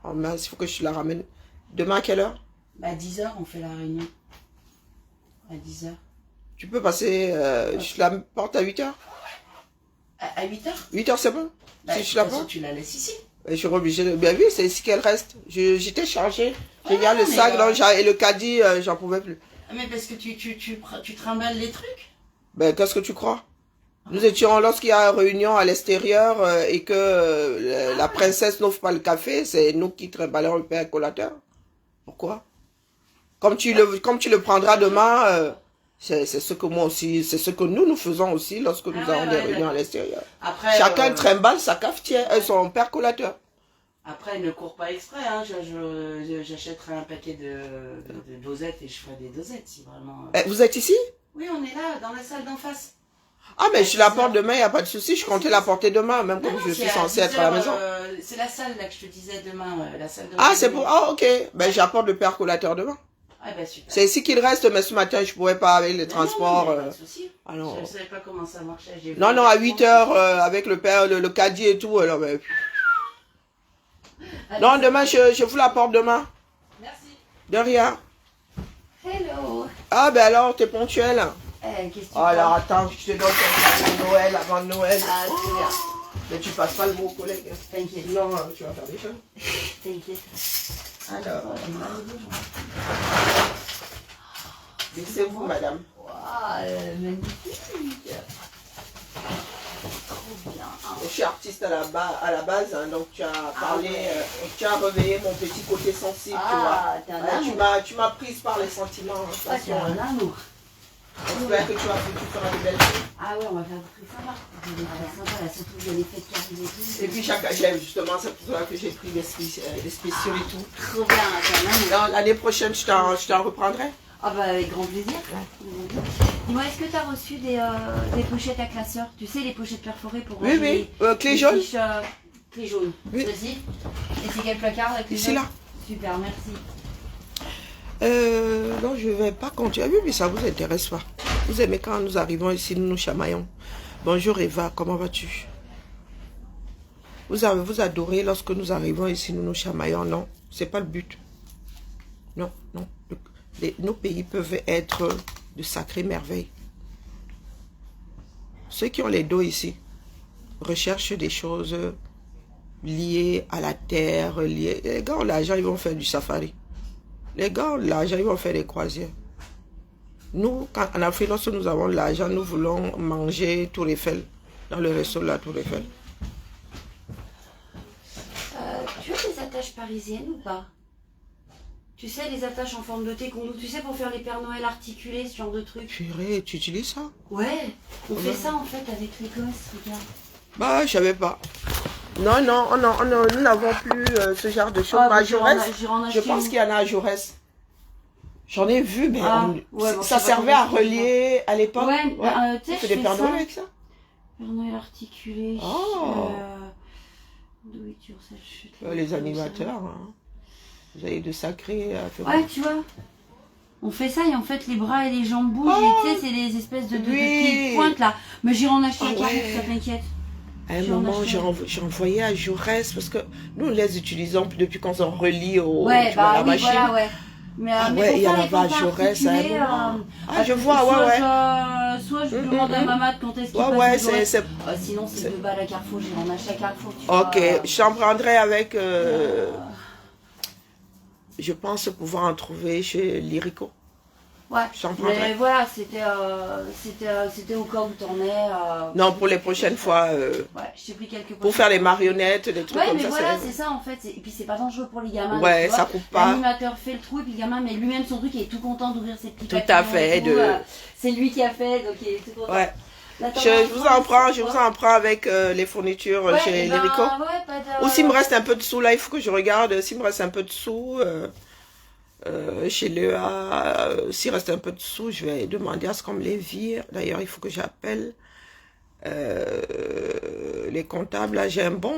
oh mince, il faut que je la ramène. Demain à quelle heure? Bah, à 10h, on fait la réunion. À 10h. Tu peux passer... Je la porte à 8h? À 8h? 8h, c'est bon? Bah, si je la porte? Tu la laisses ici. Je suis obligée de... Bien oui, c'est ici qu'elle reste. J'étais chargée. J'ai gardé le sac et le caddie, j'en pouvais plus. Mais parce que tu trimbales les trucs. Ben, qu'est-ce que tu crois? Nous étions, lorsqu'il y a une réunion à l'extérieur et que la princesse n'offre pas le café, c'est nous qui trimballons le percolateur. Pourquoi? Comme tu le prendras demain, c'est ce que moi aussi, c'est ce que nous faisons aussi lorsque nous avons des réunions à l'extérieur. Chacun trimballe sa cafetière, son percolateur. Après, ne cours pas exprès, hein. J'achèterai un paquet de dosettes et je ferai des dosettes si vraiment... Vous êtes ici? Oui, on est là, dans la salle d'en face. Ah, mais je la porte demain, il n'y a pas de souci. Je comptais la porter demain, même comme je suis censée être à la maison. C'est la salle là que je te disais demain, la salle de... Ah, c'est pour... Ah, ok. Ben, j'apporte le percolateur demain. Ah, ben super. C'est ici qu'il reste, mais ce matin, je ne pourrais pas avec les transports. Non, pas de souci. Ah, non. Je ne savais pas comment ça marchait. Non, à 8h, avec le père, le caddie et tout. Alors, ben... Non, demain, je vous la porte demain. Merci. De rien. Hello. Ah, ben alors, t'es ponctuel. Qu'est-ce que tu Alors, attends, je te donne ton cadeau de Noël avant Noël. Ah, c'est bien. Mais tu passes pas le mot, collègue. T'inquiète. Non, tu vas faire des choses. T'inquiète. Alors, laissez-vous, madame. Waouh, magnifique. Trop bien. Je suis artiste à la base, hein, donc tu as parlé, tu as réveillé mon petit côté sensible, tu vois. Tu m'as prise par les sentiments. Hein, Ah, c'est un amour. J'espère que tu feras de belles choses. Ah ouais, on va faire des trucs sympas. Des trucs sympas, là, surtout il y a les fêtes qui arrivent et tout. Et puis j'aime justement, c'est pour ça que j'ai pris des spéciaux et tout. Trop bien, c'est un amour. L'année prochaine, je t'en reprendrai. Ah bah avec grand plaisir. Dis-moi, est-ce que tu as reçu des pochettes à classeurs? Tu sais, les pochettes perforées pour Oui, ranger clé jaune. Clé jaune. Oui. Vas-y. Et c'est quel placard la clé Ici, jaune? là. Super, merci. Non, je ne vais pas continuer. Oui, mais ça ne vous intéresse pas. Vous aimez quand nous arrivons ici, nous nous chamaillons. Bonjour Eva, comment vas-tu? Vous adorez lorsque nous arrivons ici, nous nous chamaillons. Non, ce n'est pas le but. Non, non. Nos pays peuvent être de sacrées merveilles. Ceux qui ont les dos ici, recherchent des choses liées à la terre, liées... Les gars ont l'argent, ils vont faire du safari. Les gars ont l'argent, ils vont faire des croisières. Nous, en Afrique, lorsque nous avons l'argent, nous voulons manger Tour Eiffel, dans le resto de la Tour Eiffel. Tu as des attaches parisiennes ou pas? Tu sais, les attaches en forme de taekwondo, tu sais, pour faire les Pères Noël articulés, ce genre de truc. Purée, tu utilises ça? Ouais, on fait ça en fait avec les gosses, regarde. Bah, je savais pas. Non, nous n'avons plus ce genre de choses. À Jaurès, je pense qu'il y en a à Jaurès. J'en ai vu, mais ça servait à relier à l'époque. Ouais, tu sais, on fait des Pères Noël avec ça. Père Noël articulé. Oh. Do it yourself shit. Les animateurs, hein. Vous avez de sacrés... ouais, tu vois. On fait ça et en fait les bras et les jambes bougent. Et tu sais, c'est des espèces de petites pointes là. Mais j'irai en acheter un carré, ça t'inquiète. À un moment, j'ai envoyé à Jaurès parce que nous les utilisons depuis qu'on s'en relie au la machine. Voilà, ouais. Mais il y en avait à Jaurès. Je vois, soit je demande à maman quand est-ce qu'il passe. Sinon, c'est 2 balles à Carrefour. J'irai en acheter à Carrefour. Ok, j'en prendrai avec... Je pense pouvoir en trouver chez Lyrico. Ouais, mais voilà, c'était au cas où t'en es. Non, pour les prochaines fois. Ouais, je t'ai pris quelques pour faire les marionnettes, des trucs comme mais ça. Voilà, c'est ça en fait. Et puis c'est pas dangereux pour les gamins. Ouais, ça coupe pas. L'animateur fait le trou et puis le gamin met lui-même son truc et est tout content d'ouvrir ses petits papillons. Tout à fait. C'est lui qui a fait, donc il est tout content. Ouais. Je vous en prends avec les fournitures chez Lyrico. Ou s'il me reste un peu de sous, là, il faut que je regarde. S'il me reste un peu de sous, chez Léa, s'il reste un peu de sous, je vais demander à ce qu'on me les vire. D'ailleurs, il faut que j'appelle les comptables. Là, j'ai un bon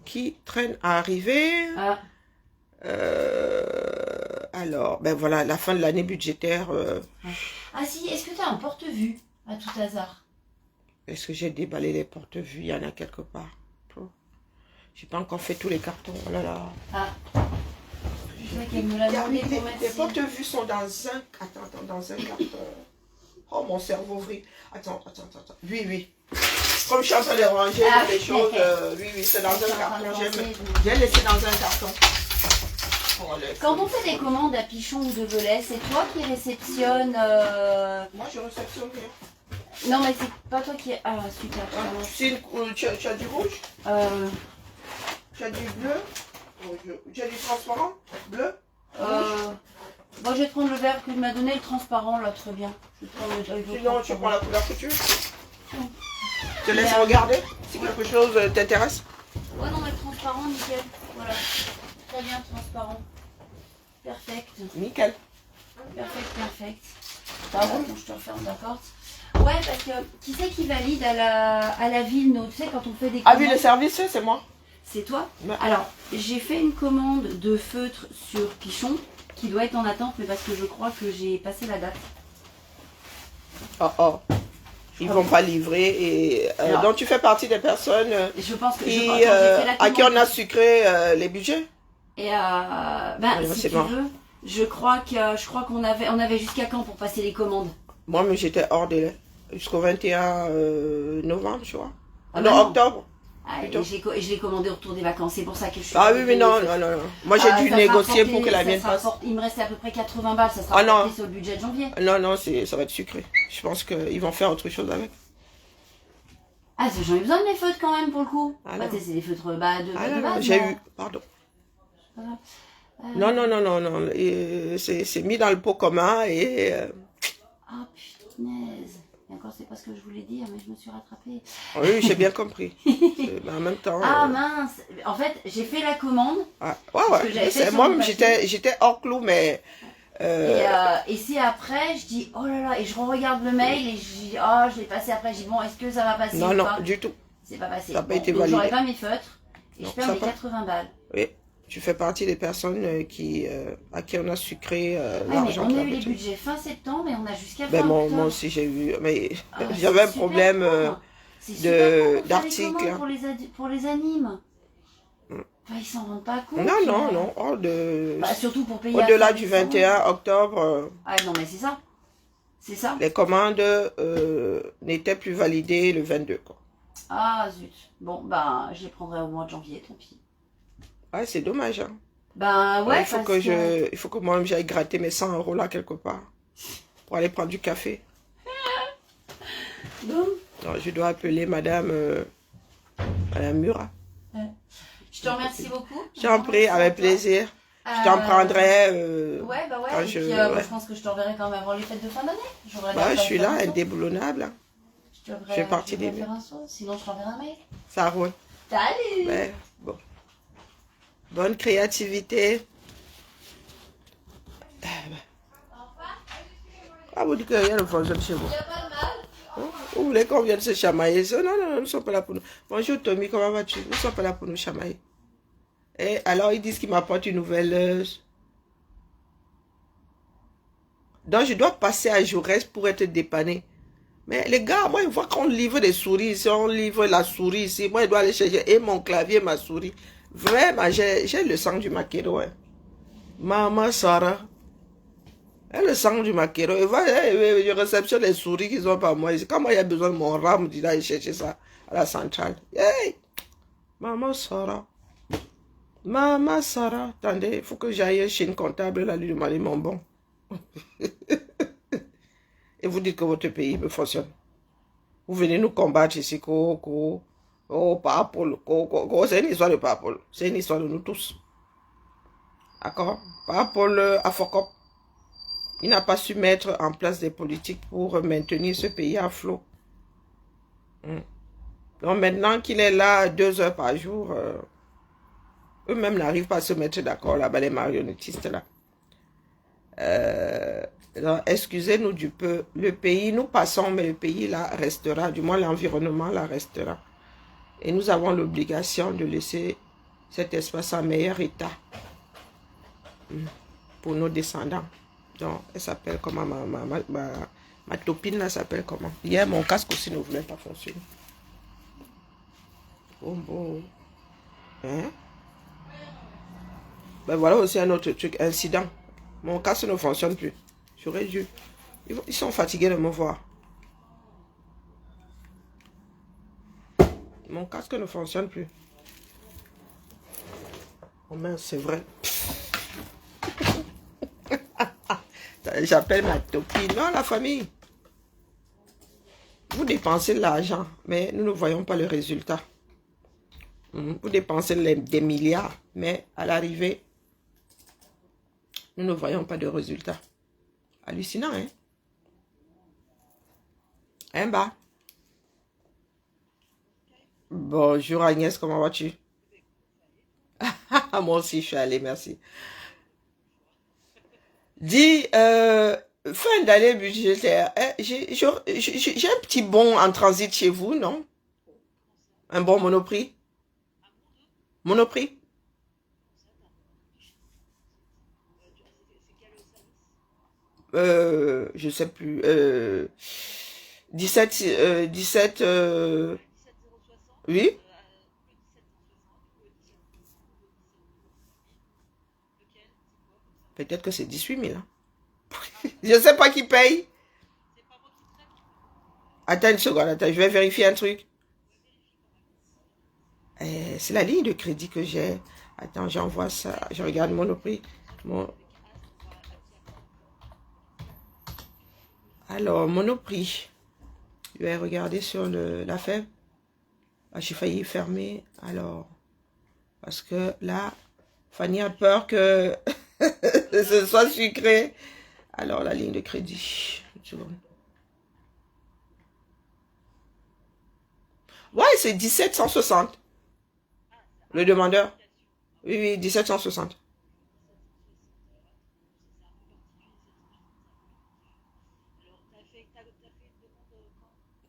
qui traîne à arriver. Alors, ben voilà, la fin de l'année budgétaire. Ah si, est-ce que tu as un porte-vue à tout hasard? Est-ce que j'ai déballé les porte-vues? Il y en a quelque part. J'ai pas encore fait tous les cartons. Oh là là. Les porte-vues sont dans un... Attends, dans un carton. Oh, mon cerveau ouvrit. Attends. Oui. Comme je suis en train de ranger les choses, oui, c'est dans un carton. J'ai laissé dans un carton. Quand on fait des commandes à Pichon ou de Velay, c'est toi qui réceptionne... Moi, je réceptionne rien. Non, mais c'est pas toi qui... Ah, super. Tu as du rouge Tu as du bleu Tu as du transparent bleu Bon, je vais prendre le vert que tu m'as donné, le transparent, là, très bien. Sinon, tu prends la couleur que tu veux. Je te laisse regarder si quelque chose t'intéresse. Ouais, non, mais le transparent, nickel. Voilà. Très bien, transparent. Perfect. Nickel. Perfect. Pardon, je te referme la porte. Ouais, parce que qui c'est qui valide à la ville, nous, tu sais, quand on fait des commandes. Ah oui, le service, c'est moi. C'est toi? Alors, j'ai fait une commande de feutre sur Pichon qui doit être en attente, mais parce que je crois que j'ai passé la date. Ils vont pas livrer et donc tu fais partie des personnes je pense que à qui on a sucré les budgets. Et si tu veux, je crois qu'on avait jusqu'à quand pour passer les commandes? Moi, mais j'étais hors délai jusqu'au 21 novembre, tu vois. Octobre. Et je l'ai commandé au retour des vacances, c'est pour ça que je suis... Ah oui, mais non. Moi, j'ai dû négocier pour que la mienne passe. Il me restait à peu près 80 balles, ça sera rapporté sur le budget de janvier. Non, ça va être sucré. Je pense qu'ils vont faire autre chose avec. Ah, j'en ai besoin de mes feutres quand même, pour le coup. C'est des feutres de base. J'ai eu, pardon. Non. C'est mis dans le pot commun et... Ah, punaise. Et encore, c'est pas ce que je voulais dire, mais je me suis rattrapée. Oui, j'ai bien compris. Mais en même temps... Ah mince. En fait, j'ai fait la commande. Ouais. Moi, j'étais hors clou, mais... Et c'est après, je dis, oh là là, et je regarde le mail et je dis, oh, je l'ai passé après. Je dis, bon, est-ce que ça va passer Non, du tout. C'est pas passé. Ça n'a pas été validé. J'aurais pas mes feutres et je perds mes 80 balles. Oui. Tu fais partie des personnes à qui on a sucré l'argent. On a eu les budgets fin septembre et on a jusqu'à fin octobre. Moi aussi j'ai eu, mais j'avais un problème d'article. Pour les animes. Ils s'en rendent pas compte. Non. Surtout pour payer. Au-delà du 21 octobre. Non, mais c'est ça. C'est ça. Les commandes n'étaient plus validées le 22. Quoi. Ah zut. Bon, ben, je les prendrai au mois de janvier, tant pis. Ouais, c'est dommage. Hein. Ben ouais, Il faut parce que... il faut que moi-même j'aille gratter mes 100 € là quelque part pour aller prendre du café. Bon. Non, je dois appeler Madame Murat. Je te remercie beaucoup. J'en prie, avec plaisir. Je t'en prendrai. Ouais, bah ouais. quand Et puis, ouais. je pense que je t'enverrai quand même avant les fêtes de fin d'année. Bah, je suis là, indéboulonnable. Hein. Je fais partie des des- faire un saut, sinon je t'enverrai un mail. Ça roule. Salut. Ouais, bon. Bonne créativité. Ah, vous dites que rien ne fonctionne chez vous. Hein? Vous voulez qu'on vienne se chamailler? Non, non, non, nous ne sommes pas là pour nous. Bonjour Tommy, comment vas-tu? Nous ne sommes pas là pour nous chamailler. Et alors, ils disent qu'ils m'apportent une nouvelle. Donc, je dois passer à Jaurès pour être dépanné. Mais les gars, moi, ils voient qu'on livre des souris ici, on livre la souris ici. Moi, je dois aller chercher et mon clavier, ma souris. Vraiment, j'ai le sang du maquereau. Hein. Maman Sarah. Elle le sang du maquereau. Je réceptionne les souris qui sont pas moi. Quand moi, il y a besoin de mon rame, je dois aller chercher ça à la centrale. Hey! Maman Sarah. Maman Sarah. Attendez, il faut que j'aille chez une comptable, là, lui demander mon bon. Et vous dites que votre pays me fonctionne. Vous venez nous combattre ici, c'est une histoire de Papol. C'est une histoire de nous tous. D'accord? Papol à Fokop. Il n'a pas su mettre en place des politiques pour maintenir ce pays à flot. Donc maintenant qu'il est là 2 heures par jour, eux-mêmes n'arrivent pas à se mettre d'accord là-bas, les marionnettistes là. Excusez-nous du peu. Le pays, nous passons, mais le pays là restera, du moins l'environnement là restera. Et nous avons l'obligation de laisser cet espace en meilleur état pour nos descendants. Donc, elle s'appelle comment? Ma topine là s'appelle comment? Hier, mon casque aussi ne voulait pas fonctionner. Bon. Hein? Ben voilà aussi un autre truc, incident. Mon casque ne fonctionne plus. J'aurais dû. Ils sont fatigués de me voir. Mon casque ne fonctionne plus. Oh mince, c'est vrai. J'appelle ma copine. Non, la famille. Vous dépensez de l'argent, mais nous ne voyons pas le résultat. Vous dépensez des milliards, mais à l'arrivée, nous ne voyons pas de résultat. Hallucinant, hein? Hein, bah? Bonjour Agnès, comment vas-tu? Moi aussi, je suis allée, merci. Dis, fin d'année budgétaire, j'ai un petit bon en transit chez vous, non? Un bon Monoprix? Monoprix? Je sais plus. 17, oui? Peut-être que c'est 18 000. Hein. Je ne sais pas qui paye. Attends une seconde, attends, je vais vérifier un truc. C'est la ligne de crédit que j'ai. Attends, j'envoie ça. Je regarde Monoprix. Alors, Monoprix. Je vais regarder sur la fève. Ah, j'ai failli fermer. Alors, parce que là, Fanny a peur que ce soit sucré. Alors, la ligne de crédit. Une seconde. Ouais, c'est 1760. Le demandeur. Oui, 1760.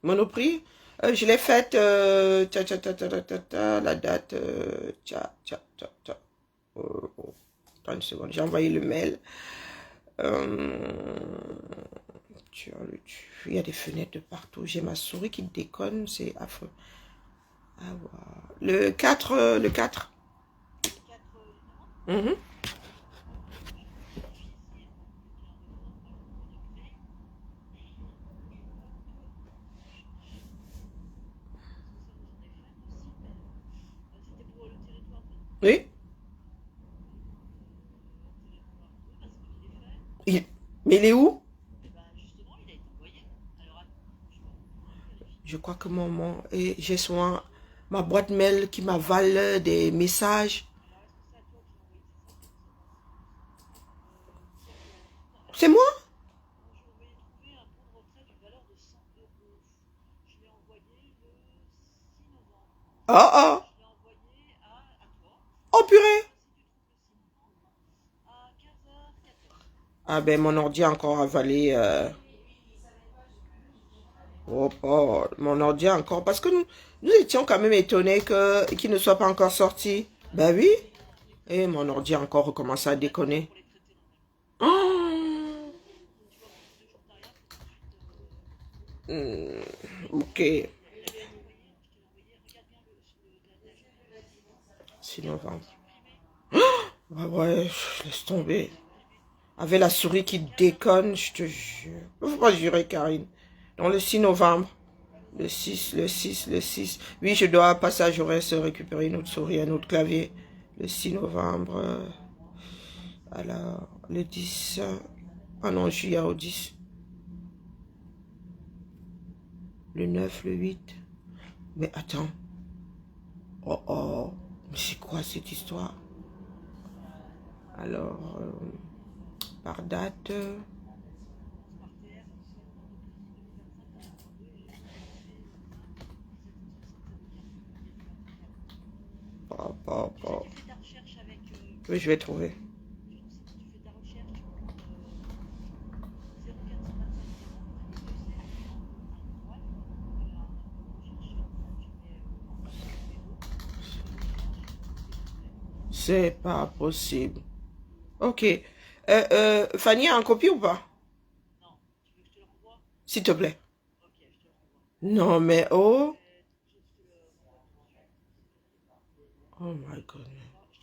Monoprix, je l'ai faite, la date, attends une seconde, j'ai envoyé le mail. Il y a des fenêtres de partout, j'ai ma souris qui déconne, c'est affreux. Ah, wow. Le 4, le 4. Mais il est où? Je crois que et j'ai souvent ma boîte mail qui m'avale des messages. C'est moi? Oh oh. Oh purée. Ah ben mon ordi a encore avalé. Oh, oh, mon ordi a encore. Parce que nous étions quand même étonnés qu'il ne soit pas encore sorti. Ben oui. Et mon ordi a encore recommencé à déconner. Oh. Ok. 6 novembre. Ouais, ouais, laisse tomber. Avec la souris qui déconne, je te jure. Faut pas jurer, Karine. Donc le 6 novembre. Le 6, le 6, le 6. Oui, je dois passer à Jaurès se récupérer une autre souris, un autre clavier. Le 6 novembre. Alors, le 10. Ah non, juillet au 10. Le 9, le 8. Mais attends. Oh oh. Mais c'est quoi cette histoire? Alors, par date. Oui, je vais trouver. C'est pas possible. Ok. Fanny a un copie ou pas? S'il te plaît. Non, mais oh. Oh my God.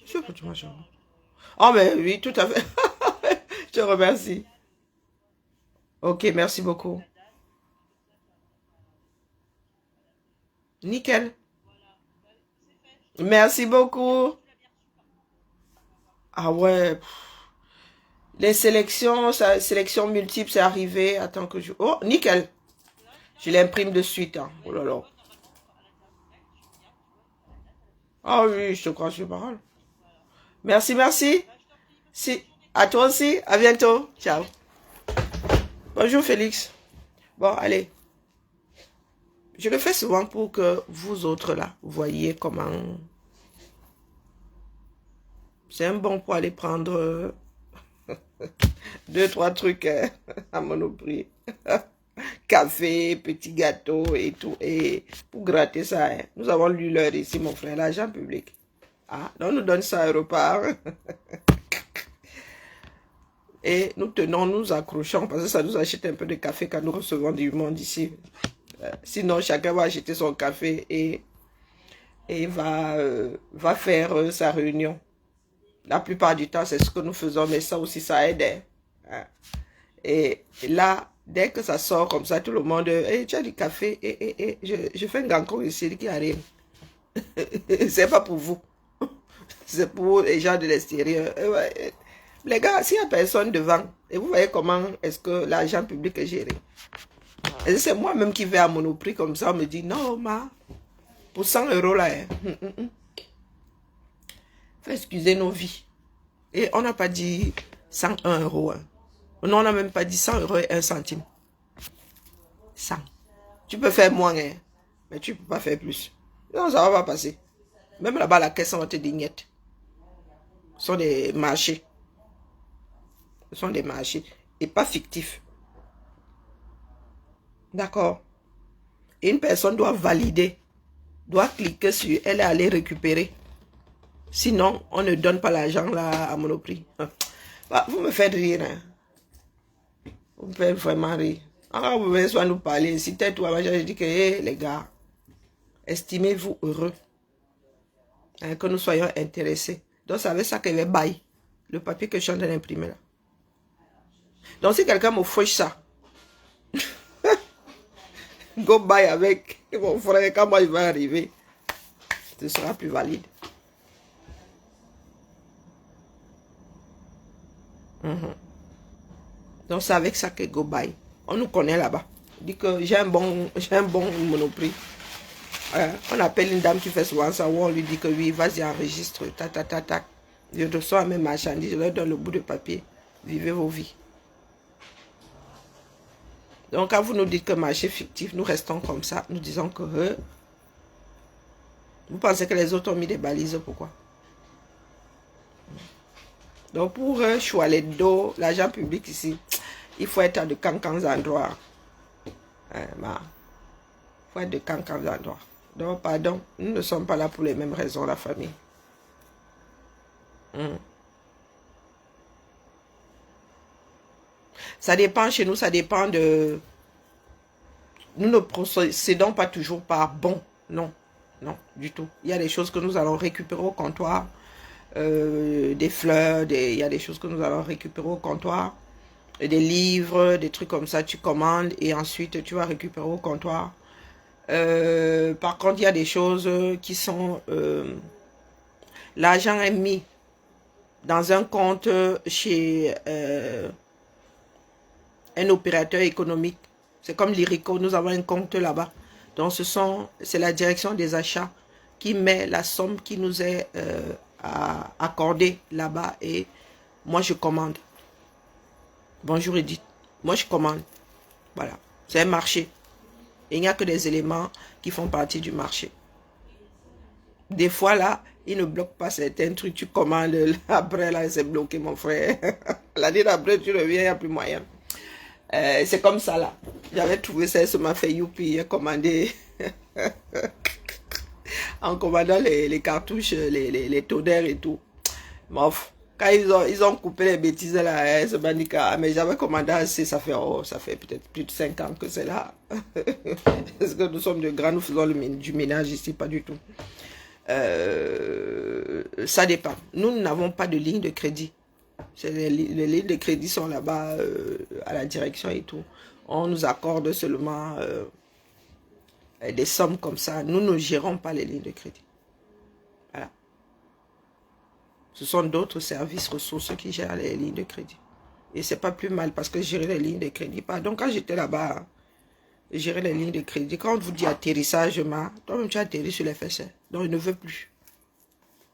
Je peux te manger. Oh, mais oui, tout à fait. Je te remercie. Ok, merci beaucoup. Nickel. Merci beaucoup. Ah ouais. Les sélections, sélection multiple, c'est arrivé. Attends que je... Oh, nickel. Je l'imprime de suite. Hein. Oh là là. Ah oui, je te crois sur parole. Merci, merci. Si. À toi aussi. À bientôt. Ciao. Bonjour Félix. Bon, allez. Je le fais souvent pour que vous autres là, vous voyez comment... C'est un bon pour aller prendre 2-3 trucs à Monoprix. Café, petit gâteau et tout. Et pour gratter ça, hein. Nous avons lu l'heure ici, mon frère, l'argent public. Ah, donc on nous donne ça à repas. Et nous tenons, nous accrochons parce que ça nous achète un peu de café quand nous recevons du monde ici. Sinon, chacun va acheter son café et va faire sa réunion. La plupart du temps, c'est ce que nous faisons, mais ça aussi, ça aide. Hein. Et là, dès que ça sort comme ça, tout le monde, hey, tu as du café, je fais un gancon ici qui arrive. C'est pas pour vous. C'est pour les gens de l'extérieur. Les gars, s'il n'y a personne devant, et vous voyez comment est-ce que l'argent public est géré. Et c'est moi-même qui vais à Monoprix comme ça, on me dit, non, ma, pour 100 € là, hein. Faut excuser nos vies. Et on n'a pas dit 101 €. Hein. Non, on n'a même pas dit 100 € et 1 centime. 100. Tu peux faire moins, hein, mais tu ne peux pas faire plus. Non, ça ne va pas passer. Même là-bas, la caisse, on va te dignette. Ce sont des marchés. Ce sont des marchés. Et pas fictifs. D'accord. Et une personne doit valider. Doit cliquer sur elle et aller récupérer. Sinon, on ne donne pas l'argent là à Monoprix. Bah, vous me faites rire. Hein. Vous me faites vraiment rire. Alors, vous venez soit nous parler. Si t'es toi, je dis que hey, les gars, estimez-vous heureux. Hein, que nous soyons intéressés. Donc, c'est avec ça que je vais bailler. Le papier que je suis en train d'imprimer là. Donc, si quelqu'un me fouche ça, go buy avec mon frère. Quand moi il va arriver, ce sera plus valide. Donc, c'est avec ça que go buy. On nous connaît là-bas. On dit que j'ai un bon Monoprix. On appelle une dame qui fait souvent ça, où on lui dit que oui, vas-y, enregistre, tac. Je reçois mes marchandises, je leur donne le bout de papier. Vivez vos vies. Donc, quand vous nous dites que marché fictif, nous restons comme ça, nous disons que vous pensez que les autres ont mis des balises, pourquoi? Donc, pour choisir d'eau, l'argent public ici, il faut être à de cancans endroits. Il faut être de cancans endroits. Donc, pardon, nous ne sommes pas là pour les mêmes raisons, la famille. Ça dépend chez nous, ça dépend de... Nous ne procédons pas toujours par bon. Non, non, du tout. Il y a des choses que nous allons récupérer au comptoir. Des fleurs, il y a des choses que nous allons récupérer au comptoir. Des livres, des trucs comme ça, tu commandes et ensuite tu vas récupérer au comptoir. Par contre, il y a des choses qui sont... l'argent est mis dans un compte chez un opérateur économique. C'est comme l'IRICO, nous avons un compte là-bas. Donc, c'est la direction des achats qui met la somme qui nous est accordée là-bas et moi, je commande. Bonjour Edith. Moi, je commande. Voilà. C'est un marché. Et il n'y a que des éléments qui font partie du marché. Des fois, là, ils ne bloquent pas certains trucs. Tu commandes, après, là, c'est bloqué, mon frère. L'année d'après, tu reviens, il n'y a plus moyen. C'est comme ça, là. J'avais trouvé ça, ça m'a fait youpi. J'ai commandé... en commandant les cartouches, les tonnerres et tout. Mof. Quand ils ont coupé les bêtises là, ce bandika, mais j'avais commandé assez, ça fait peut-être plus de 5 ans que c'est là. Est-ce que nous sommes de grands, nous faisons du ménage ici, pas du tout. Ça dépend. Nous n'avons pas de ligne de crédit. Les lignes de crédit sont là-bas à la direction et tout. On nous accorde seulement des sommes comme ça. Nous ne gérons pas les lignes de crédit. Voilà. Ce sont d'autres services ressources qui gèrent les lignes de crédit. Et c'est pas plus mal parce que gérer les lignes de crédit. Donc quand j'étais là-bas, gérer les lignes de crédit, quand on vous dit atterrissage, toi-même tu atterris sur les fesses. Donc il ne veut plus.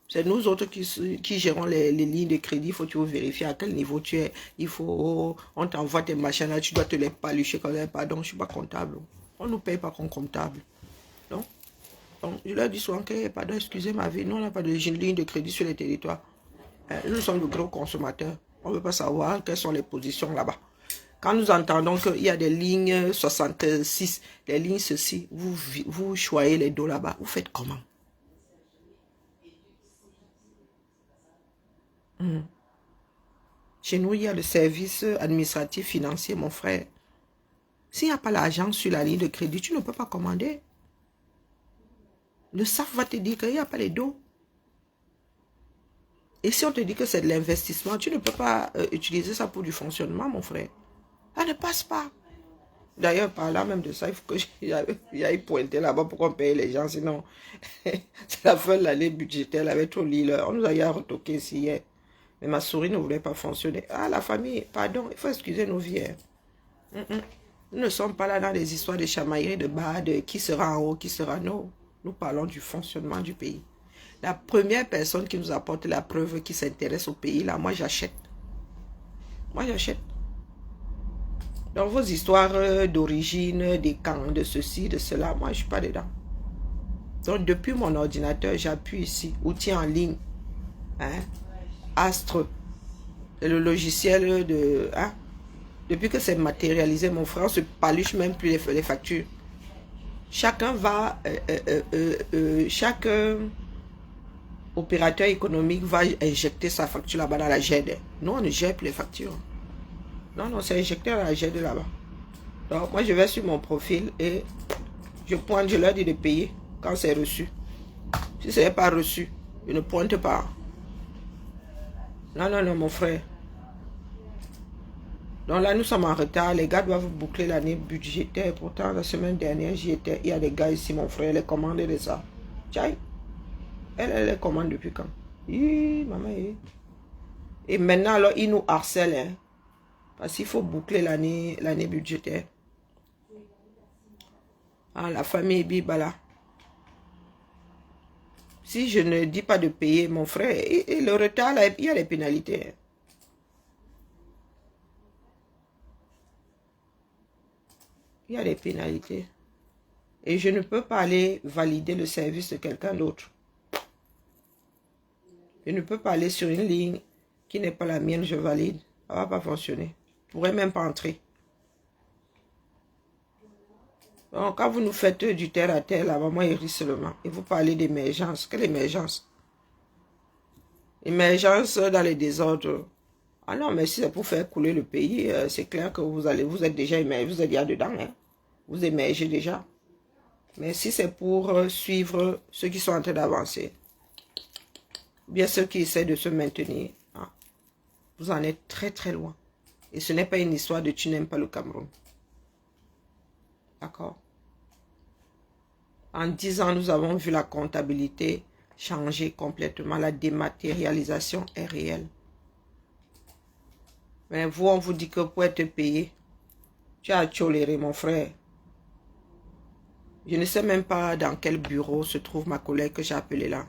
C'est nous autres qui gérons les lignes de crédit. Il faut toujours vérifier à quel niveau tu es. On t'envoie tes machins là, tu dois te les palucher comme ça. Pardon, je ne suis pas comptable. On ne nous paye pas comme comptable. Donc, je leur dis souvent que, pardon, excusez ma vie, nous, on n'a pas de ligne de crédit sur les territoires. Nous sommes de gros consommateurs. On ne veut pas savoir quelles sont les positions là-bas. Quand nous entendons qu'il y a des lignes 66, des lignes ceci, vous choyez les dos là-bas. Vous faites comment? Chez nous, il y a le service administratif financier, mon frère. S'il n'y a pas l'argent sur la ligne de crédit, tu ne peux pas commander. Le SAF va te dire qu'il n'y a pas les dos. Et si on te dit que c'est de l'investissement, tu ne peux pas utiliser ça pour du fonctionnement, mon frère. Ça ne passe pas. D'ailleurs, par là même de ça, il faut que j'aille pointer là-bas pour qu'on paye les gens. Sinon, c'est la fin de l'année budgétaire avec tout l'île. On nous a retoqué ici hier. Mais ma souris ne voulait pas fonctionner. Ah, la famille, pardon, il faut excuser nos vies. Nous ne sommes pas là dans des histoires de chamaillerie, de bas, de qui sera en haut, qui sera en haut. Nous parlons du fonctionnement du pays. La première personne qui nous apporte la preuve qui s'intéresse au pays, là, moi j'achète. Moi j'achète. Dans vos histoires d'origine, des camps, de ceci, de cela, moi je ne suis pas dedans. Donc depuis mon ordinateur, j'appuie ici, outils en ligne. Astre. C'est le logiciel de... Depuis que c'est matérialisé, mon frère, on se paluche même plus les factures. Chacun va... chaque opérateur économique va injecter sa facture là-bas dans la GED. Nous, on ne gère plus les factures. Non, c'est injecté dans la GED là-bas. Donc, moi, je vais sur mon profil et je pointe, je leur dis de payer quand c'est reçu. Si ce n'est pas reçu, je ne pointe pas. Non, mon frère. Donc là, nous sommes en retard. Les gars doivent boucler l'année budgétaire. Pourtant, la semaine dernière, j'y étais. Il y a des gars ici, mon frère, les commandes de ça. Tiens. Elle les commande depuis quand? Maman. Et maintenant, alors, ils nous harcèlent. Parce qu'il faut boucler l'année budgétaire. Ah, la famille Bibala. Si je ne dis pas de payer, mon frère, et le retard, là, il y a les pénalités. Il y a des pénalités. Et je ne peux pas aller valider le service de quelqu'un d'autre. Je ne peux pas aller sur une ligne qui n'est pas la mienne, je valide. Ça ne va pas fonctionner. Je ne pourrais même pas entrer. Donc, quand vous nous faites du terre à terre, là, maman, il rit seulement. Et vous parlez d'émergence. Quelle émergence? Émergence dans les désordres. Ah non, mais si c'est pour faire couler le pays, c'est clair que vous êtes déjà émergé, vous êtes déjà dedans. Hein? Vous émergez déjà. Mais si c'est pour suivre ceux qui sont en train d'avancer, ou bien ceux qui essaient de se maintenir, hein, vous en êtes très très loin. Et ce n'est pas une histoire de tu n'aimes pas le Cameroun. D'accord? En 10 ans, nous avons vu la comptabilité changer complètement. La dématérialisation est réelle. Mais vous, on vous dit que pour être payé, tu as toléré, mon frère. Je ne sais même pas dans quel bureau se trouve ma collègue que j'ai appelée là.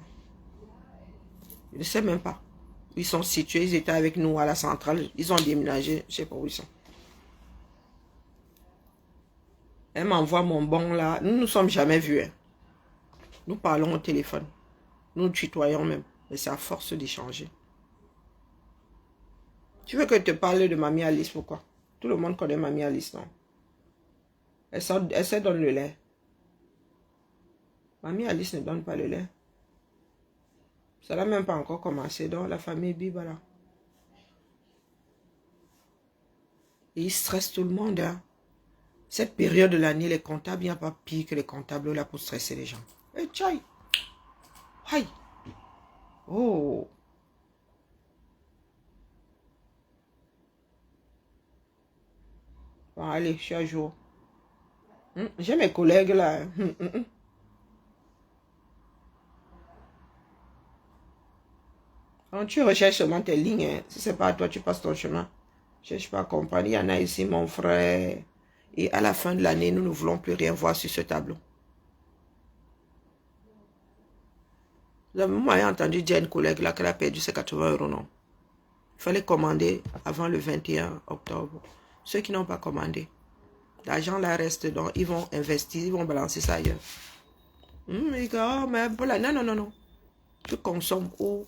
Je ne sais même pas. Ils sont situés, ils étaient avec nous à la centrale. Ils ont déménagé, je ne sais pas où ils sont. Elle m'envoie mon bon là. Nous ne nous sommes jamais vus. Hein. Nous parlons au téléphone. Nous tutoyons même. Mais c'est à force d'échanger. Tu veux que je te parle de Mamie Alice, pourquoi? Tout le monde connaît Mamie Alice, non? Elle se donne le lait. Mamie Alice ne donne pas le lait. Ça n'a même pas encore commencé dans la famille Bibala. Et ils stressent tout le monde. Hein. Cette période de l'année, les comptables, il n'y a pas pire que les comptables là pour stresser les gens. Eh, tchaï! Aïe! Oh! Bon, allez, je suis à jour. J'ai mes collègues là. Quand tu recherches seulement tes lignes, hein, si ce n'est pas à toi, tu passes ton chemin. Je ne cherche pas à comprendre. Il y en a ici, mon frère. Et à la fin de l'année, nous ne voulons plus rien voir sur ce tableau. Vous avez entendu dire à une collègue là qu'elle a perdu ses 80 €, non? Il fallait commander avant le 21 octobre. Ceux qui n'ont pas commandé, l'argent là reste, donc ils vont investir, ils vont balancer ça ailleurs. Mais pour la... Non. Tu consommes où?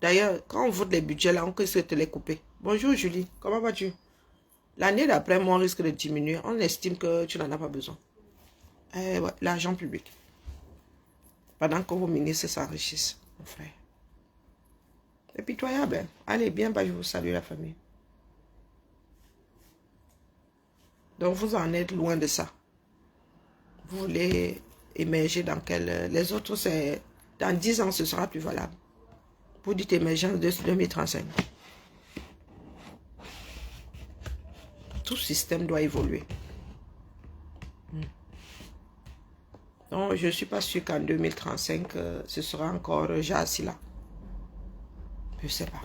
D'ailleurs, quand on vote les budgets là, on risque de te les couper. Bonjour Julie, comment vas-tu? L'année d'après, moi, on risque de diminuer. On estime que tu n'en as pas besoin. Ouais, l'argent public. Pendant que vos ministres s'enrichissent, mon frère. Et puis toi, ben, allez, bien, bah, je vous salue la famille. Donc, vous en êtes loin de ça. Vous voulez émerger dans quel... Les autres, c'est... Dans 10 ans, ce sera plus valable. Vous dites émergence de 2035. Tout système doit évoluer. Donc, je ne suis pas sûr qu'en 2035, ce sera encore Jassi là. Je ne sais pas.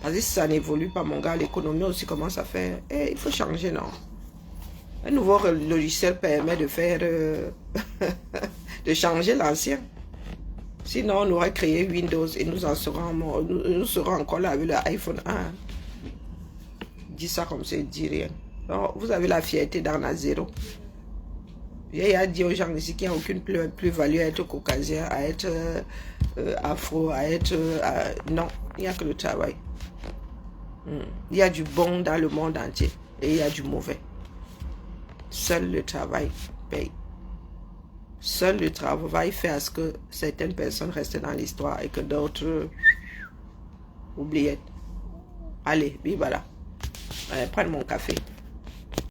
Parce que si ça n'évolue pas, mon gars, l'économie aussi commence à faire... il faut changer, non? Un nouveau logiciel permet de faire... de changer l'ancien. Sinon, on aurait créé Windows et nous serons encore là avec l'iPhone 1. Dis ça comme ça, il dit rien. Donc, vous avez la fierté d'en à zéro. Il a dit aux gens ici qu'il n'y a aucune plus-value à être caucasien, à être afro, à être... non, il n'y a que le travail. Il y a du bon dans le monde entier et il y a du mauvais. Seul le travail paye. Seul le travail fait à ce que certaines personnes restent dans l'histoire et que d'autres oublient. Allez, voilà. Prends mon café.